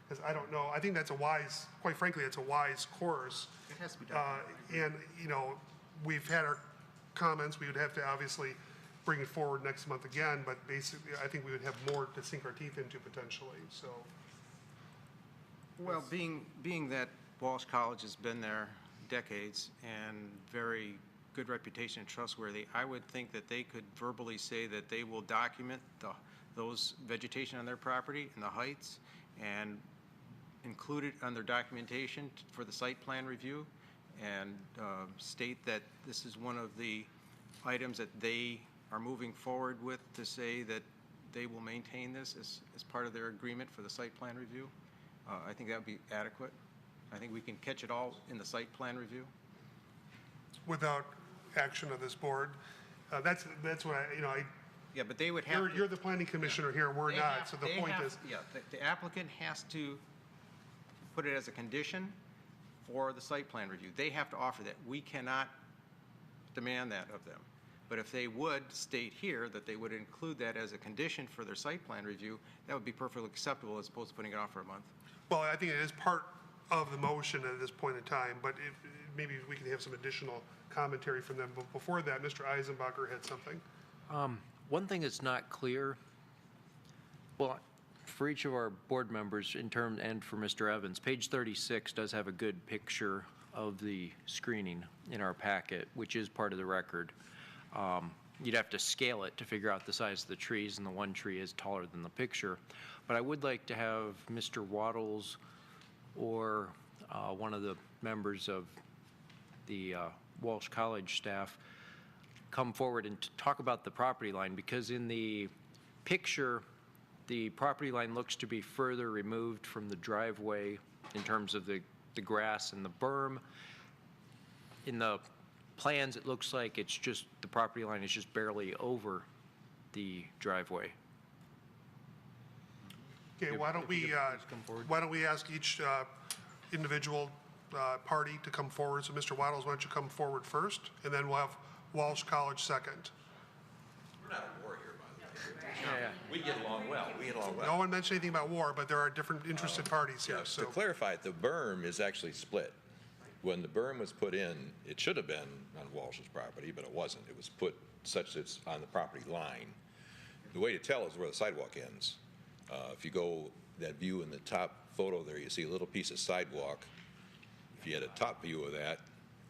because I don't know, I think that's a wise, quite frankly, it's a wise course. It has to be done. And, we've had our comments, we would have to obviously bring it forward next month again, but basically, I think we would have more to sink our teeth into potentially, so. Well, being that Walsh College has been there decades and very good reputation and trustworthy, I would think that they could verbally say that they will document those vegetation on their property and the heights and include it on their documentation for the site plan review and state that this is one of the items that they are moving forward with to say that they will maintain this as part of their agreement for the site plan review. I think that would be adequate. I think we can catch it all in the site plan review. Without action of this board, that's what Yeah, but they would have. you're the planning commissioner here, we're not, so the point is. Yeah, the applicant has to put it as a condition for the site plan review. They have to offer that. We cannot demand that of them. But if they would state here that they would include that as a condition for their site plan review, that would be perfectly acceptable as opposed to putting it off for a month. Well, I think it is part of the motion at this point in time, but maybe we can have some additional commentary from them. But before that, Mr. Eisenbacher had something. One thing that's not clear, well, for each of our board members and for Mr. Evans, page 36 does have a good picture of the screening in our packet, which is part of the record. You'd have to scale it to figure out the size of the trees, and the one tree is taller than the picture. But I would like to have Mr. Waddles or one of the members of the Walsh College staff come forward and talk about the property line, because in the picture, the property line looks to be further removed from the driveway in terms of the grass and the berm. In the plans, it looks like it's just, the property line is just barely over the driveway. Okay, why don't we ask each individual party to come forward? So Mr. Waddles, why don't you come forward first, and then we'll have Walsh College second. We're not at war here, by the way. We get along well. No one mentioned anything about war, but there are different interested parties here, so. To clarify, the berm is actually split. When the berm was put in, it should have been on Walsh's property, but it wasn't. It was put such that it's on the property line. The way to tell is where the sidewalk ends. If you go that view in the top photo there, you see a little piece of sidewalk. If you had a top view of that,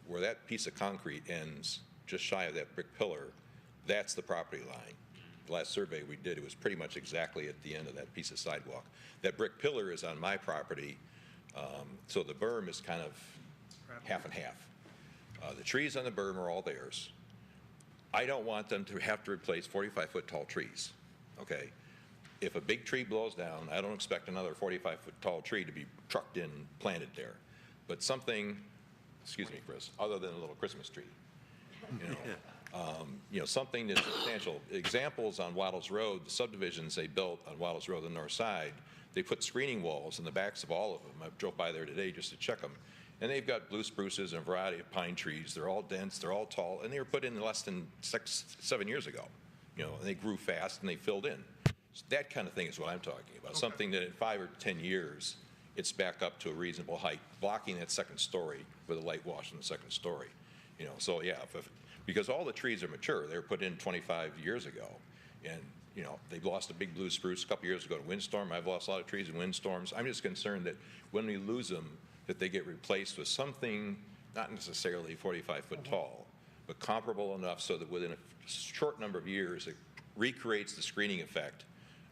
where that piece of concrete ends, just shy of that brick pillar, that's the property line. The last survey we did, it was pretty much exactly at the end of that piece of sidewalk. That brick pillar is on my property, so the berm is kind of half and half. The trees on the berm are all theirs. I don't want them to have to replace 45-foot tall trees, okay? If a big tree blows down, I don't expect another 45-foot tall tree to be trucked in, planted there. But something, excuse me, Chris, other than a little Christmas tree, something that's substantial. Examples on Waddles Road, the subdivisions they built on Waddles Road, the north side, they put screening walls in the backs of all of them. I drove by there today just to check them. And they've got blue spruces and a variety of pine trees. They're all dense, they're all tall, and they were put in less than 7 years ago. And they grew fast and they filled in. So that kind of thing is what I'm talking about. Okay. Something that in 5 or 10 years, it's back up to a reasonable height, blocking that second story with a light wash in the second story. So yeah, because all the trees are mature. They were put in 25 years ago. And, they've lost a big blue spruce a couple years ago to windstorm. I've lost a lot of trees in windstorms. I'm just concerned that when we lose them, that they get replaced with something not necessarily 45-foot tall, but comparable enough so that within a short number of years, it recreates the screening effect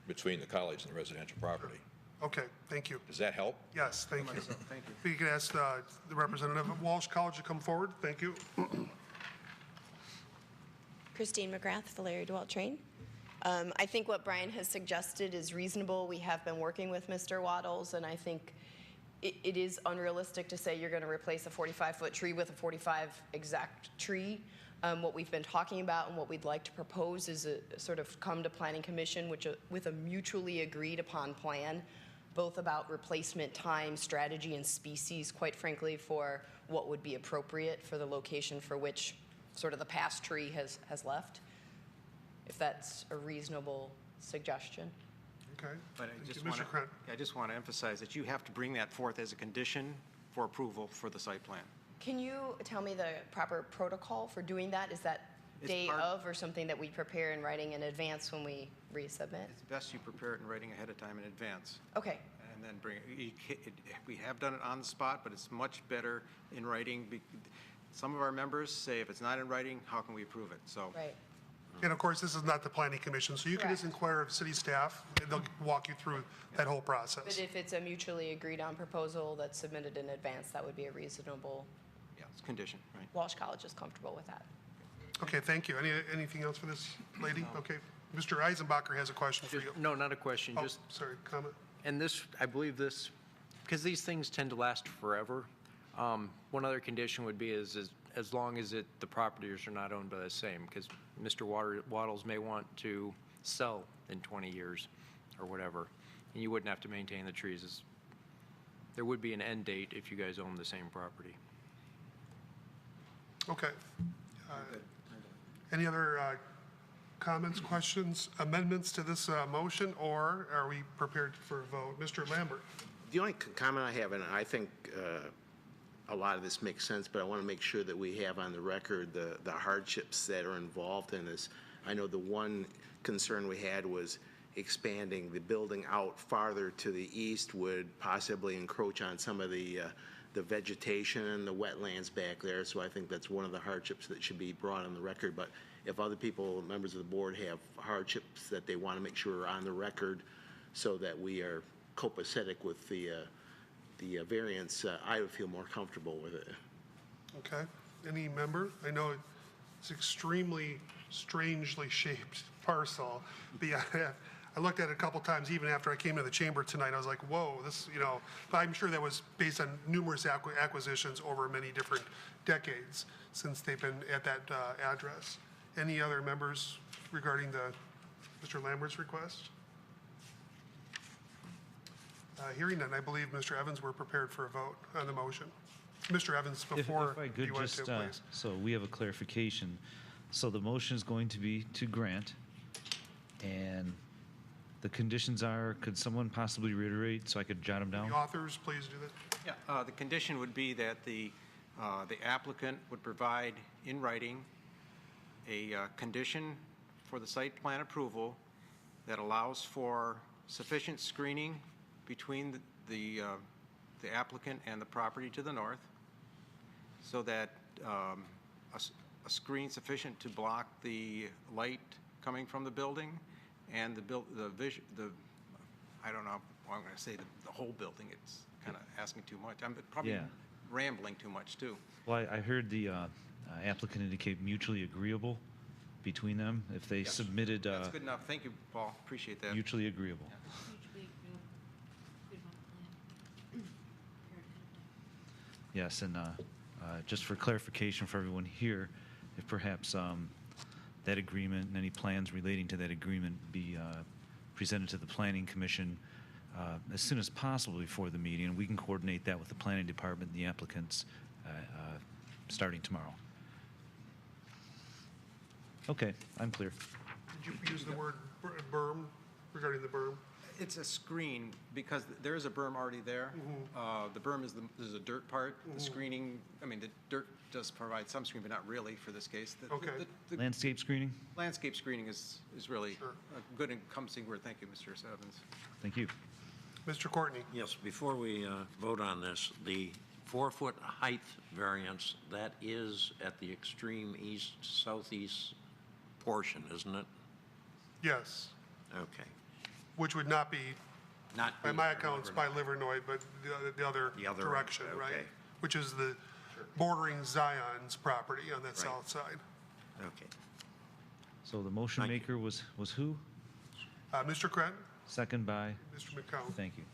between the college and the residential property. Okay, thank you. Does that help? Yes, thank you. Thank you. We can ask the representative of Walsh College to come forward. Thank you. Christine McGrath, Februrary DeWalt Train. I think what Brian has suggested is reasonable. We have been working with Mr. Waddles, and I think it is unrealistic to say you're going to replace a 45-foot tree with a 45 exact tree. What we've been talking about and what we'd like to propose is a sort of come to Planning Commission with a mutually agreed upon plan, both about replacement time, strategy, and species, quite frankly, for what would be appropriate for the location for which sort of the past tree has left, if that's a reasonable suggestion. Okay. But Mr. Krent. I just want to emphasize that you have to bring that forth as a condition for approval for the site plan. Can you tell me the proper protocol for doing that? Is that It's day part- of, or something that we prepare in writing in advance when we resubmit? It's best you prepare it in writing ahead of time in advance. Okay, And then bring it. We have done it on the spot, but it's much better in writing. Some of our members say, if it's not in writing, how can we approve it? So right. And of course, this is not the planning commission, so you can just Correct. inquire of city staff, and they'll walk you through that whole process. But if it's a mutually agreed on proposal that's submitted in advance, that would be a reasonable, yeah, it's condition, right? Walsh College is comfortable with that. Okay, thank you. Anything else for this lady? Okay. Mr. Eisenbacher has a question for you. No, not a question, Oh, just, sorry, comment? and this, I believe this, because these things tend to last forever, one other condition would be is as long as the properties are not owned by the same, because Mr. Waddles may want to sell in 20 years or whatever, and you wouldn't have to maintain the trees. There would be an end date if you guys own the same property. Okay. Any other comments, questions, amendments to this motion, or are we prepared for a vote? Mr. Lambert? The only comment I have, and I think a lot of this makes sense, but I want to make sure that we have on the record the hardships that are involved in this. I know the one concern we had was expanding the building out farther to the east would possibly encroach on some of the vegetation and the wetlands back there. So I think that's one of the hardships that should be brought on the record. But if other people, members of the board, have hardships that they want to make sure are on the record so that we are copacetic with the variance, I would feel more comfortable with it. Okay. Any member? I know it's extremely strangely shaped parcel. I looked at it a couple times even after I came to the chamber tonight. I was like, whoa, this, but I'm sure that was based on numerous acquisitions over many different decades since they've been at that address. Any other members regarding Mr. Lambert's request? Hearing none, I believe Mr. Evans, we're prepared for a vote on the motion. Mr. Evans, before If I could you went just, to, please. so we have a clarification. So the motion is going to be to grant, and the conditions are, could someone possibly reiterate so I could jot them down? The authors, please do that. Yeah, the condition would be that the applicant would provide in writing a condition for the site plan approval that allows for sufficient screening between the applicant and the property to the north, so that a screen sufficient to block the light coming from the building and I don't know, I'm going to say the whole building. It's kind of asking too much. I'm probably Yeah. rambling too much, too. Well, I heard the applicant indicate mutually agreeable between them if they Yes. submitted That's good enough. Thank you, Paul. Appreciate that. mutually agreeable. Yes, and just for clarification for everyone here, if perhaps that agreement and any plans relating to that agreement be presented to the Planning Commission as soon as possible before the meeting, and we can coordinate that with the Planning Department and the applicants starting tomorrow. Okay, I'm clear. Did you use the word berm regarding the berm? It's a screen because there is a berm already there. The berm is the dirt part. The screening, I mean, the dirt does provide some screen, but not really for this case. Okay. The Landscape screening? landscape screening is really Sure. a good encompassing word. Thank you, Mr. Evans. Thank you. Mr. Courtney? Yes, before we vote on this, the 4-foot height variance, that is at the extreme east, southeast portion, isn't it? Yes. Okay. Which would not be, Not by be my accounts, by Livernois. Livernois, but the other The other direction, way, right? okay. Which is the bordering Zion's property on that Right. south side. Okay. So the motion Thank you. maker was who? Mr. Krenn? Second by? Mr. McCown? Thank you.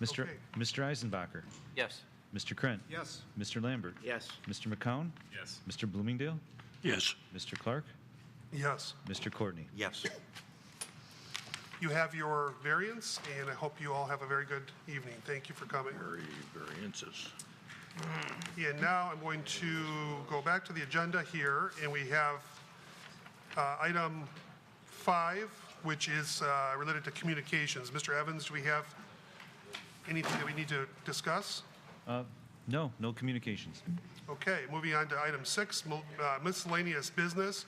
Mr. Okay. Mr. Eisenbacher? Yes. Mr. Krent? Yes. Mr. Lambert? Yes. Mr. McCown? Yes. Mr. Bloomingdale? Yes. Mr. Clark? Yes. Mr. Courtney? Yes. You have your variance, and I hope you all have a very good evening. Thank you for coming. Variances. And now I'm going to go back to the agenda here, and we have item 5, which is related to communications. Mr. Evans, do we have anything that we need to discuss? No, no communications. Okay, moving on to item 6, miscellaneous business.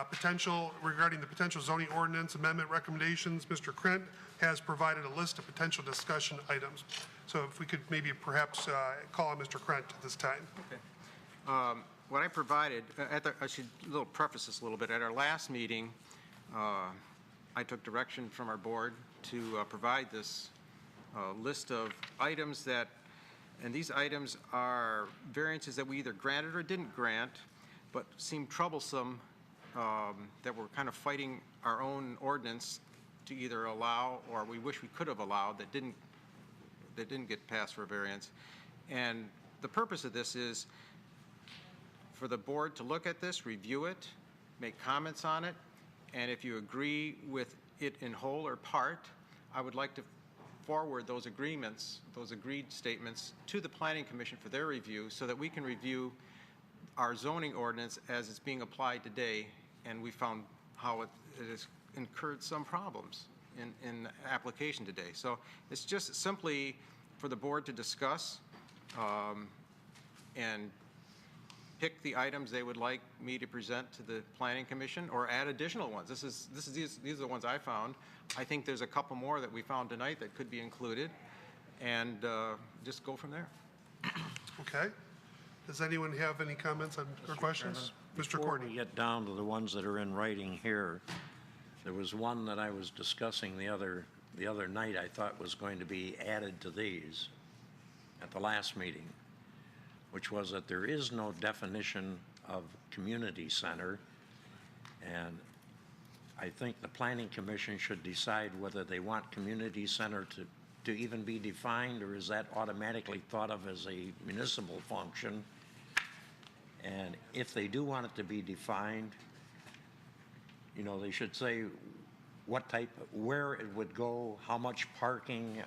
Potential, regarding the potential zoning ordinance amendment recommendations, Mr. Krent has provided a list of potential discussion items. So if we could maybe perhaps call on Mr. Krent at this time. Okay. What I provided, I should preface this a little bit. At our last meeting, I took direction from our board to provide this list of items that, and these items are variances that we either granted or didn't grant, but seemed troublesome, that we're kind of fighting our own ordinance to either allow, or we wish we could have allowed, that didn't get passed for a variance. And the purpose of this is for the board to look at this, review it, make comments on it, and if you agree with it in whole or part, I would like to forward those agreements, those agreed statements, to the Planning Commission for their review so that we can review our zoning ordinance as it's being applied today, and we found how it has incurred some problems in application today. So it's just simply for the board to discuss and pick the items they would like me to present to the Planning Commission or add additional ones. These are the ones I found. I think there's a couple more that we found tonight that could be included, and just go from there. Okay. Does anyone have any comments or questions? Mr. Before we Courtney. get down to the ones that are in writing here, there was one that I was discussing the other night I thought was going to be added to these at the last meeting, which was that there is no definition of community center, and I think the Planning Commission should decide whether they want community center to even be defined, or is that automatically thought of as a municipal function? And if they do want it to be defined, you know, they should say what type, where it would go, how much parking.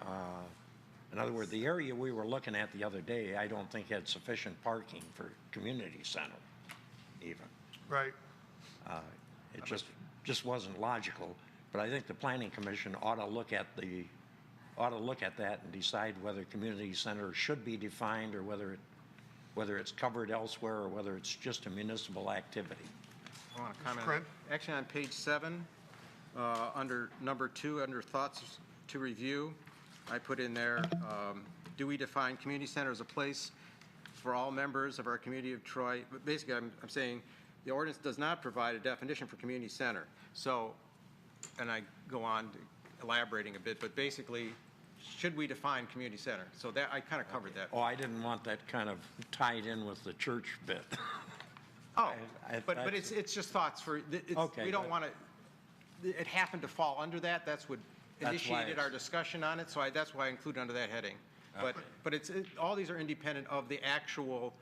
In other words, the area we were looking at the other day, I don't think had sufficient parking for community center even. Right. It just wasn't logical. But I think the Planning Commission ought to look at that and decide whether community center should be defined, or whether it's covered elsewhere, or whether it's just a municipal activity. I want to comment. Grant? Actually, on page 7, under number 2, under thoughts to review, I put in there, do we define community center as a place for all members of our community of Troy? But basically, I'm saying the ordinance does not provide a definition for community center. So, and I go on elaborating a bit, but basically, should we define community center? So that, I kind of covered that. Oh, I didn't want that kind of tied in with the church bit. Oh, but it's just thoughts for, Okay, we don't but- want to, it happened to fall under that. That's what That's why initiated our discussion on it, so that's why I included under that heading. But all these are independent of the actual,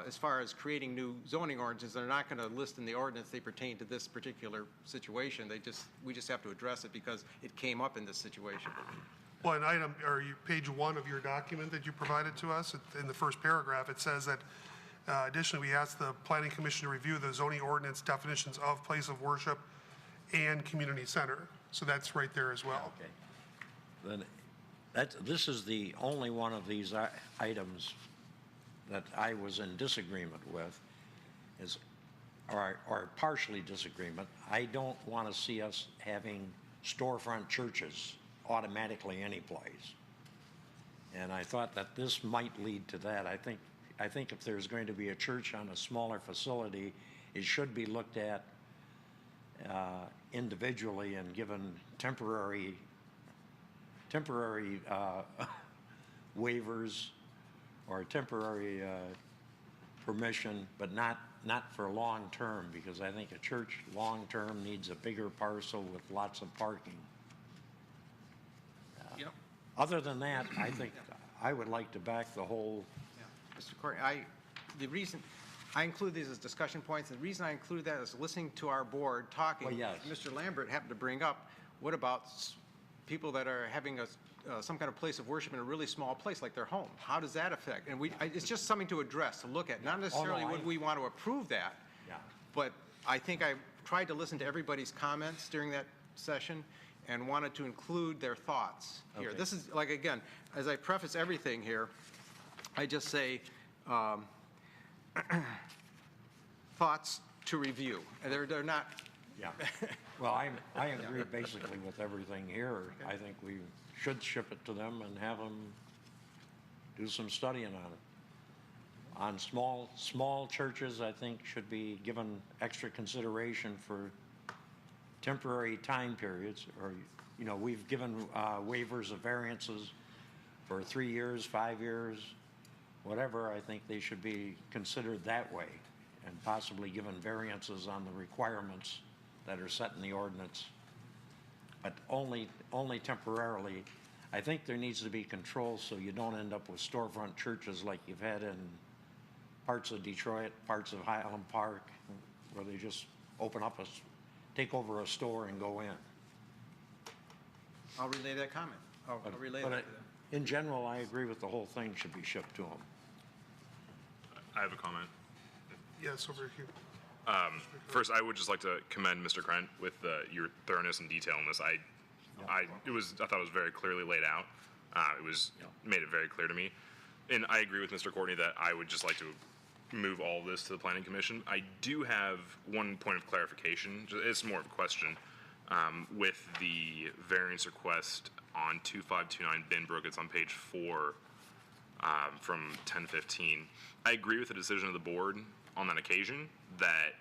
as far as creating new zoning ordinances, they're not going to list in the ordinance they pertain to this particular situation. We just have to address it because it came up in this situation. Well, an item, or page 1 of your document that you provided to us, in the first paragraph, it says that additionally, we asked the Planning Commission to review the zoning ordinance definitions of place of worship and community center. So that's right there as well. Okay. Then this is the only one of these items that I was in disagreement with, or partially disagreement. I don't want to see us having storefront churches automatically any place. And I thought that this might lead to that. I think if there's going to be a church on a smaller facility, it should be looked at individually and given temporary waivers or temporary permission, but not for long term, because I think a church long term needs a bigger parcel with lots of parking. Yep. Other than that, I think I would like to back the whole. Mr. Courtney, the reason I include these as discussion points, and the reason I include that is listening to our board talking. Well, yes. Mr. Lambert happened to bring up, what about people that are having some kind of place of worship in a really small place, like their home? How does that affect? And it's just something to address, to look at. Not necessarily would we want to approve that, but I think I tried to listen to everybody's comments during that session and wanted to include their thoughts here. Okay. This is, like, again, as I preface everything here, I just say, thoughts to review. They're not, Yeah. Well, I agree basically with everything here. I think we should ship it to them and have them do some studying on it. On small churches, I think should be given extra consideration for temporary time periods, or, you know, we've given waivers of variances for 3 years, 5 years, whatever. I think they should be considered that way and possibly given variances on the requirements that are set in the ordinance, but only temporarily. I think there needs to be control so you don't end up with storefront churches like you've had in parts of Detroit, parts of Highland Park, where they just open up take over a store and go in. I'll relay that comment. I'll relay that to them. In general, I agree with the whole thing should be shipped to them. I have a comment. Yes, over here. First, I would just like to commend Mr. Krent with your thoroughness and detail in this. I thought it was very clearly laid out. Made it very clear to me, and I agree with Mr. Courtney that I would just like to move all of this to the Planning Commission. I do have one point of clarification. It's more of a question with the variance request on 2529 Binbrook. It's on page 4 from 1015. I agree with the decision of the board on that occasion that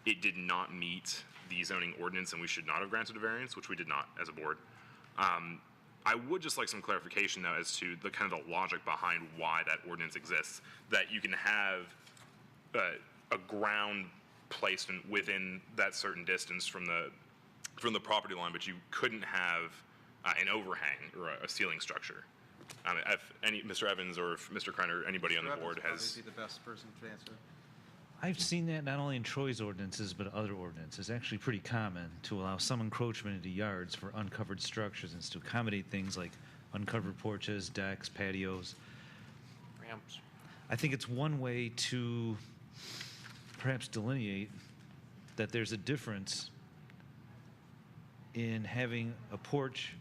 it did not meet the zoning ordinance and we should not have granted a variance, which we did not as a board. I would just like some clarification though as to the kind of the logic behind why that ordinance exists, that you can have a ground placement within that certain distance from the property line, but you couldn't have an overhang or a ceiling structure. If Mr. Evans or if Mr. Krent or anybody on the board has... Be the best person to answer. I've seen that not only in Troy's ordinances, but other ordinances. It's actually pretty common to allow some encroachment into yards for uncovered structures and to accommodate things like uncovered porches, decks, patios. Ramps. I think it's one way to perhaps delineate that there's a difference in having a porch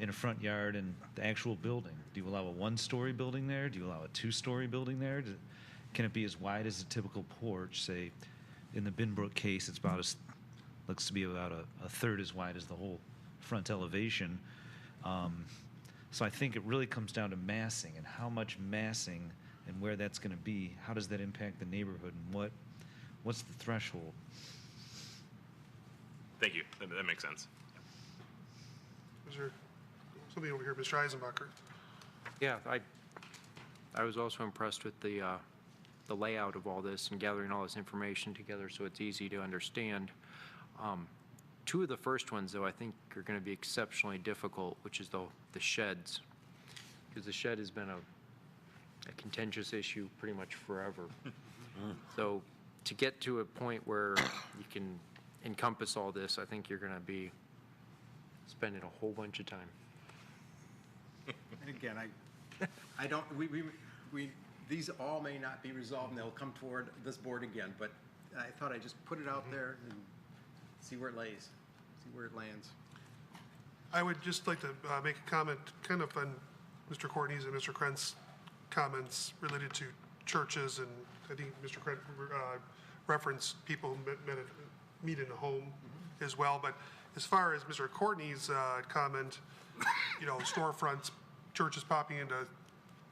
in a front yard and the actual building. Do you allow a one-story building there? Do you allow a two-story building there? Can it be as wide as a typical porch? Say, in the Binbrook case, it's looks to be about a third as wide as the whole front elevation. So I think it really comes down to massing and how much massing and where that's going to be. How does that impact the neighborhood and what's the threshold? Thank you. That makes sense. Is there something over here, Mr. Eisenbacher? Yeah, I was also impressed with the layout of all this and gathering all this information together so it's easy to understand. Two of the first ones, though, I think are going to be exceptionally difficult, which is the sheds, because the shed has been a contentious issue pretty much forever. So to get to a point where you can encompass all this, I think you're going to be spending a whole bunch of time. And again, I don't, these all may not be resolved and they'll come toward this board again, but I thought I'd just put it out there and see where it lays, see where it lands. I would just like to make a comment kind of on Mr. Courtney's and Mr. Krent's comments related to churches, and I think Mr. Krent referenced people who meet in a home as well. But as far as Mr. Courtney's comment, you know, storefronts, churches popping into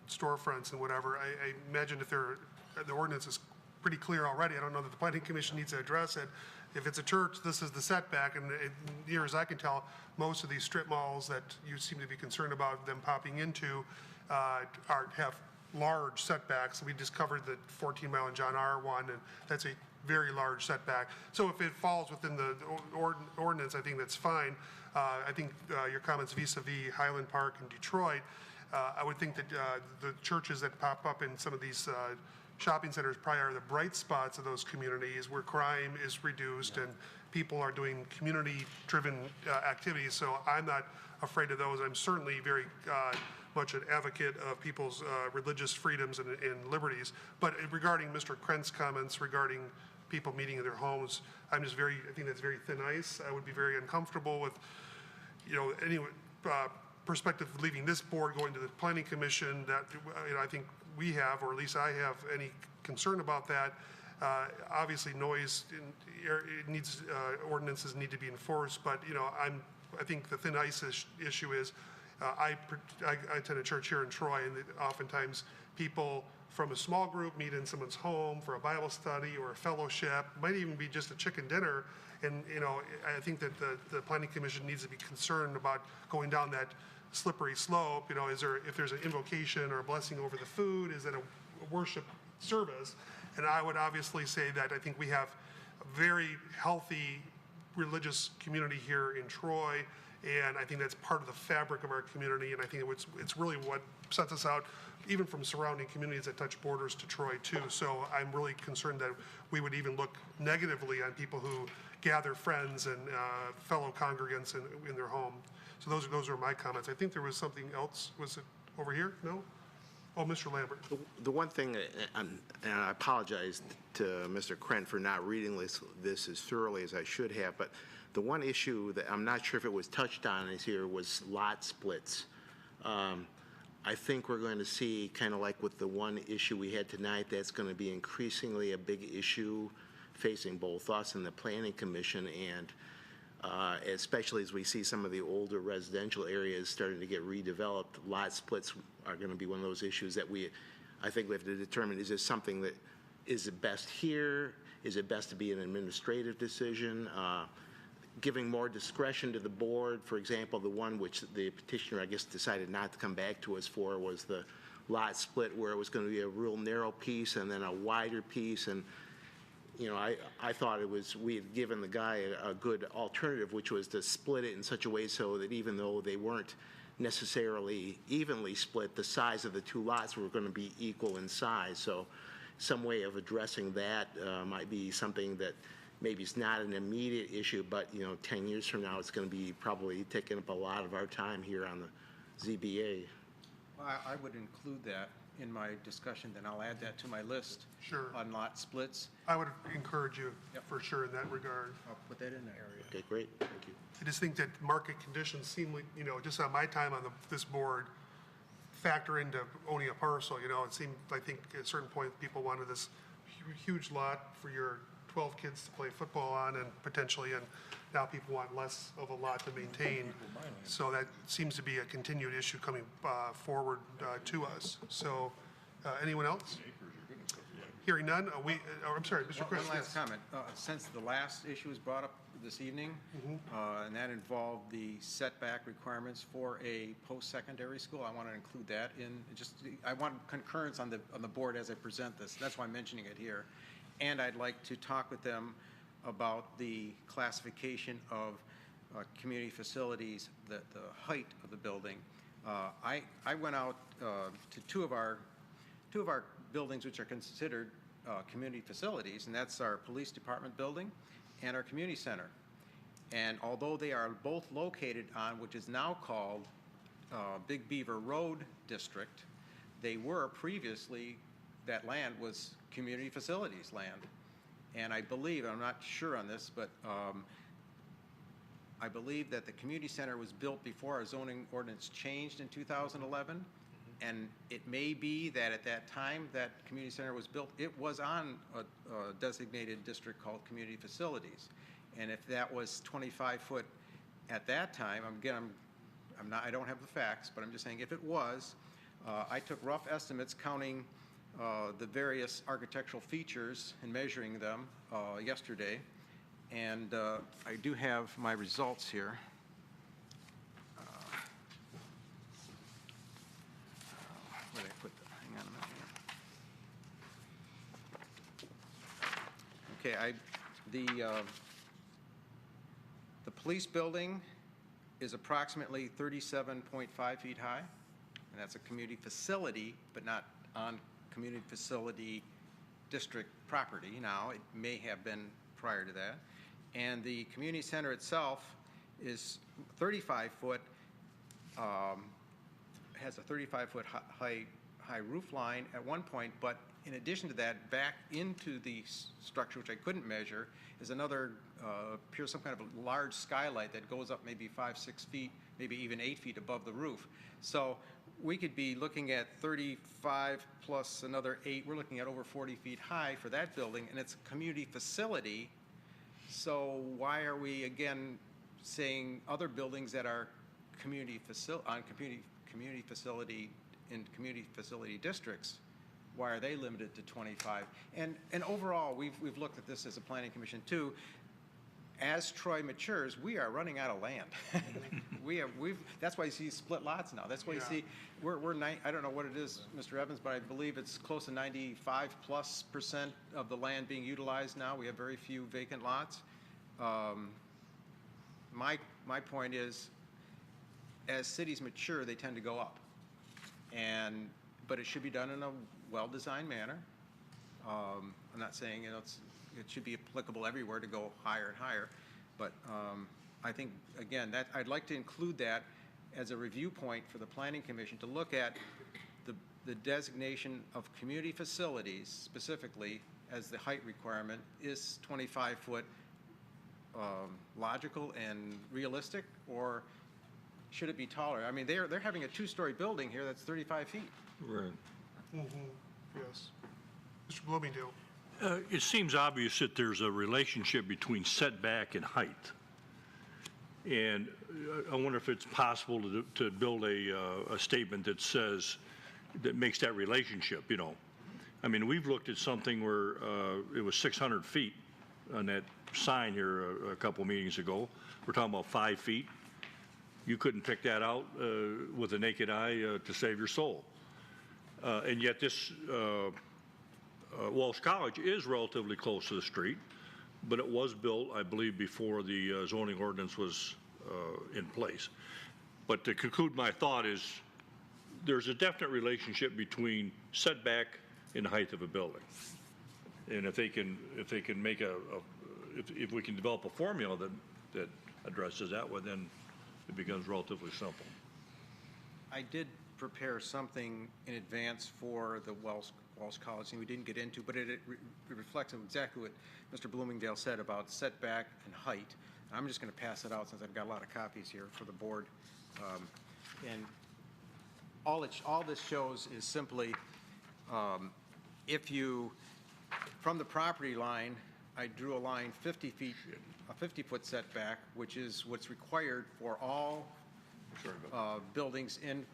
storefronts and whatever, I imagine if the ordinance is pretty clear already. I don't know that the Planning Commission needs to address it. If it's a church, this is the setback, and near as I can tell, most of these strip malls that you seem to be concerned about them popping into have large setbacks. We just covered the 14 Mile and John R. one, and that's a very large setback. So if it falls within the ordinance, I think that's fine. I think your comments vis-a-vis Highland Park and Detroit, I would think that the churches that pop up in some of these shopping centers probably are the bright spots of those communities where crime is reduced and people are doing community-driven activities. So I'm not afraid of those. I'm certainly very much an advocate of people's religious freedoms and liberties. But regarding Mr. Krent's comments regarding people meeting in their homes, I think that's very thin ice. I would be very uncomfortable with, you know, any perspective of leaving this board, going to the Planning Commission. That, you know, I think we have, or at least I have, any concern about that. Obviously, noise, it needs, ordinances need to be enforced, but, you know, I think the thin ice issue is, I attend a church here in Troy, and oftentimes people from a small group meet in someone's home for a Bible study or a fellowship, might even be just a chicken dinner. And, you know, I think that the Planning Commission needs to be concerned about going down that slippery slope. You know, if there's an invocation or a blessing over the food, is it a worship service? And I would obviously say that I think we have a very healthy religious community here in Troy, and I think that's part of the fabric of our community, and I think it's really what sets us out, even from surrounding communities that touch borders to Troy too. So I'm really concerned that we would even look negatively on people who gather friends and fellow congregants in their home. So those are my comments. I think there was something else. Was it over here? No? Oh, Mr. Lambert. The one thing, and I apologize to Mr. Krent for not reading this as thoroughly as I should have, but the one issue that I'm not sure if it was touched on is here was lot splits. I think we're going to see, kind of like with the one issue we had tonight, that's going to be increasingly a big issue facing both us and the Planning Commission, and especially as we see some of the older residential areas starting to get redeveloped, lot splits are going to be one of those issues that I think we have to determine, is this something that, is it best here? Is it best to be an administrative decision? Giving more discretion to the board. For example, the one which the petitioner, I guess, decided not to come back to us for was the lot split where it was going to be a real narrow piece and then a wider piece. And, you know, I thought we had given the guy a good alternative, which was to split it in such a way so that even though they weren't necessarily evenly split, the size of the two lots were going to be equal in size. So some way of addressing that might be something that maybe it's not an immediate issue, but, you know, 10 years from now, it's going to be probably taking up a lot of our time here on the ZBA. Well, I would include that in my discussion, then I'll add that to my list. Sure. On lot splits. I would encourage you for sure in that regard. I'll put that in there. Okay, great. Thank you. I just think that market conditions seem like, you know, just on my time on this board, factor into owning a parcel. You know, it seemed, I think at a certain point, people wanted this huge lot for your 12 kids to play football on, and potentially, and now people want less of a lot to maintain. So that seems to be a continued issue coming forward to us. So anyone else? Hearing none, I'm sorry, Mr. Chris. One last comment. Since the last issue was brought up this evening, and that involved the setback requirements for a post-secondary school, I want to include that in. I want concurrence on the board as I present this. That's why I'm mentioning it here. And I'd like to talk with them about the classification of community facilities, the height of the building. I went out to two of our buildings which are considered community facilities, and that's our police department building and our community center. And although they are both located on what is now called Big Beaver Road District, they were previously, that land was community facilities land. And I believe, I'm not sure on this, but I believe that the community center was built before our zoning ordinance changed in 2011. And it may be that at that time that community center was built, it was on a designated district called community facilities. And if that was 25 foot at that time, I don't have the facts, but I'm just saying if it was, I took rough estimates counting the various architectural features and measuring them yesterday. And I do have my results here. Where did I put them? Hang on a minute here. Okay, the police building is approximately 37.5 feet high, and that's a community facility, but not on community facility district property. Now, it may have been prior to that. And the community center itself is 35 foot, has a 35-foot high roof line at one point, but in addition to that, back into the structure, which I couldn't measure, is another, appears some kind of a large skylight that goes up maybe 5-6 feet, maybe even 8 feet above the roof. So we could be looking at 35 plus another 8. We're looking at over 40 feet high for that building, and it's a community facility. So why are we, again, saying other buildings that are community facility in community facility districts, why are they limited to 25? And overall, we've looked at this as a planning commission too. As Troy matures, we are running out of land. That's why you see split lots now. That's why you see I don't know what it is, Mr. Evans, but I believe it's close to 95+% of the land being utilized now. We have very few vacant lots. My point is, as cities mature, they tend to go up, but it should be done in a well-designed manner. I'm not saying it should be applicable everywhere to go higher and higher, but I think, again, that I'd like to include that as a review point for the Planning Commission to look at the designation of community facilities specifically as the height requirement. Is 25-foot logical and realistic, or should it be taller? I mean, they're having a 2-story building here that's 35 feet. Right. Yes. Mr. Bloomingdale. It seems obvious that there's a relationship between setback and height. And I wonder if it's possible to build a statement that makes that relationship, you know. I mean, we've looked at something where it was 600 feet on that sign here a couple meetings ago. We're talking about 5 feet. You couldn't pick that out with a naked eye to save your soul. And yet this Walsh College is relatively close to the street, but it was built, I believe, before the zoning ordinance was in place. But to conclude my thought is there's a definite relationship between setback and the height of a building. And if they can make if we can develop a formula that addresses that, well, then it becomes relatively simple. I did prepare something in advance for the Walsh College, and we didn't get into, but it reflects exactly what Mr. Bloomingdale said about setback and height. I'm just going to pass it out since I've got a lot of copies here for the board. And all this shows is simply if you, from the property line, I drew a line 50 feet, a 50-foot setback, which is what's required for all buildings in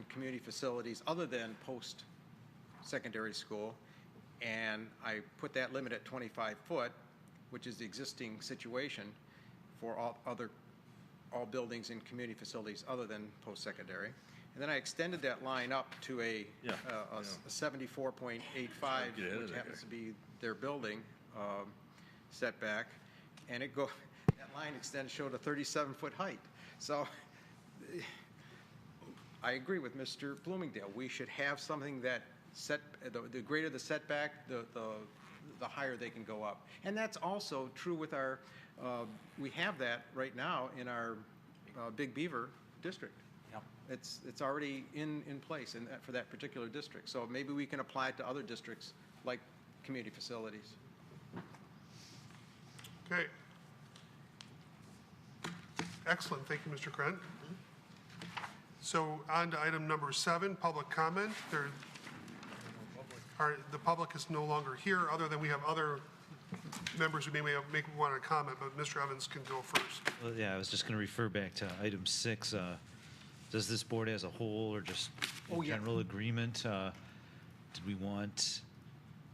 community facilities other than post-secondary school. And I put that limit at 25 foot, which is the existing situation for all buildings in community facilities other than post-secondary. And then I extended that line up to a 74.85, which happens to be their building setback, and that line showed a 37-foot height. So I agree with Mr. Bloomingdale. We should have something that the greater the setback, the higher they can go up. And that's also true with our, we have that right now in our Big Beaver district. Yep. It's already in place for that particular district. So maybe we can apply it to other districts like community facilities. Okay. Excellent. Thank you, Mr. Krent. So on to item number 7, public comment. The public is no longer here, other than we have other members who may want to comment, but Mr. Evans can go first. Well, yeah, I was just going to refer back to item 6. Does this board as a whole, or just in general agreement, did we want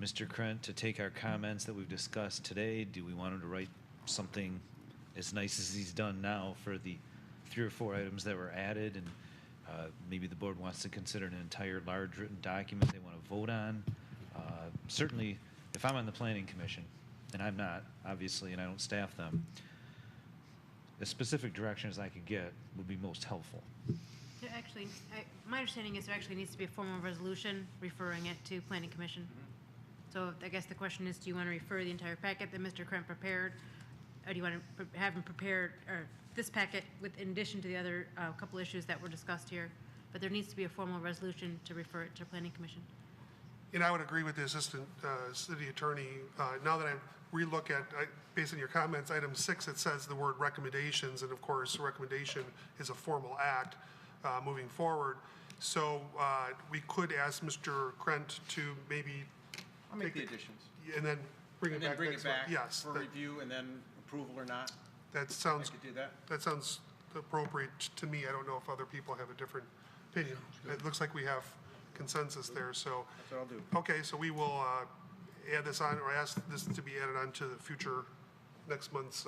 Mr. Krent to take our comments that we've discussed today? Do we want him to write something as nice as he's done now for the 3 or 4 items that were added, and maybe the board wants to consider an entire large written document they want to vote on? Certainly, if I'm on the planning commission, and I'm not, obviously, and I don't staff them, as specific direction as I could get would be most helpful. Actually, my understanding is there actually needs to be a formal resolution referring it to planning commission. So I guess the question is, do you want to refer the entire packet that Mr. Krent prepared, or do you want to have him prepared, or this packet in addition to the other couple issues that were discussed here? But there needs to be a formal resolution to refer it to planning commission. And I would agree with the assistant city attorney. Now that I relook at, based on your comments, item 6, it says the word recommendations, and of course, a recommendation is a formal act moving forward. So we could ask Mr. Krent to maybe, I'll make the additions. and then bring it And then back bring next it month. back Yes, for review and then approval or not. that I sounds, could do that. that sounds appropriate to me. I don't know if other people have a different opinion. It looks like we have consensus there, so. That's what I'll do. Okay, so we will add this on, or ask this to be added on to the future, next month's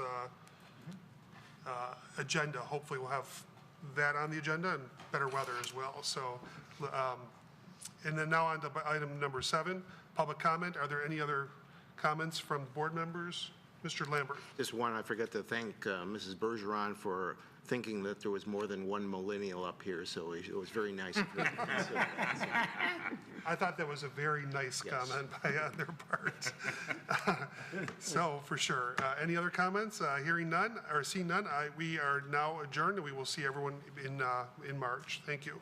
agenda. Hopefully we'll have that on the agenda and better weather as well, so. And then now on to item number 7, public comment. Are there any other comments from board members? Mr. Lambert. Just one, I forgot to thank Mrs. Bergeron for thinking that there was more than one millennial up here, so it was very nice of her to consider that. I thought that was a very nice Yes. comment by their part. So, for sure. Any other comments? Hearing none, or seeing none, we are now adjourned, and we will see everyone in March. Thank you.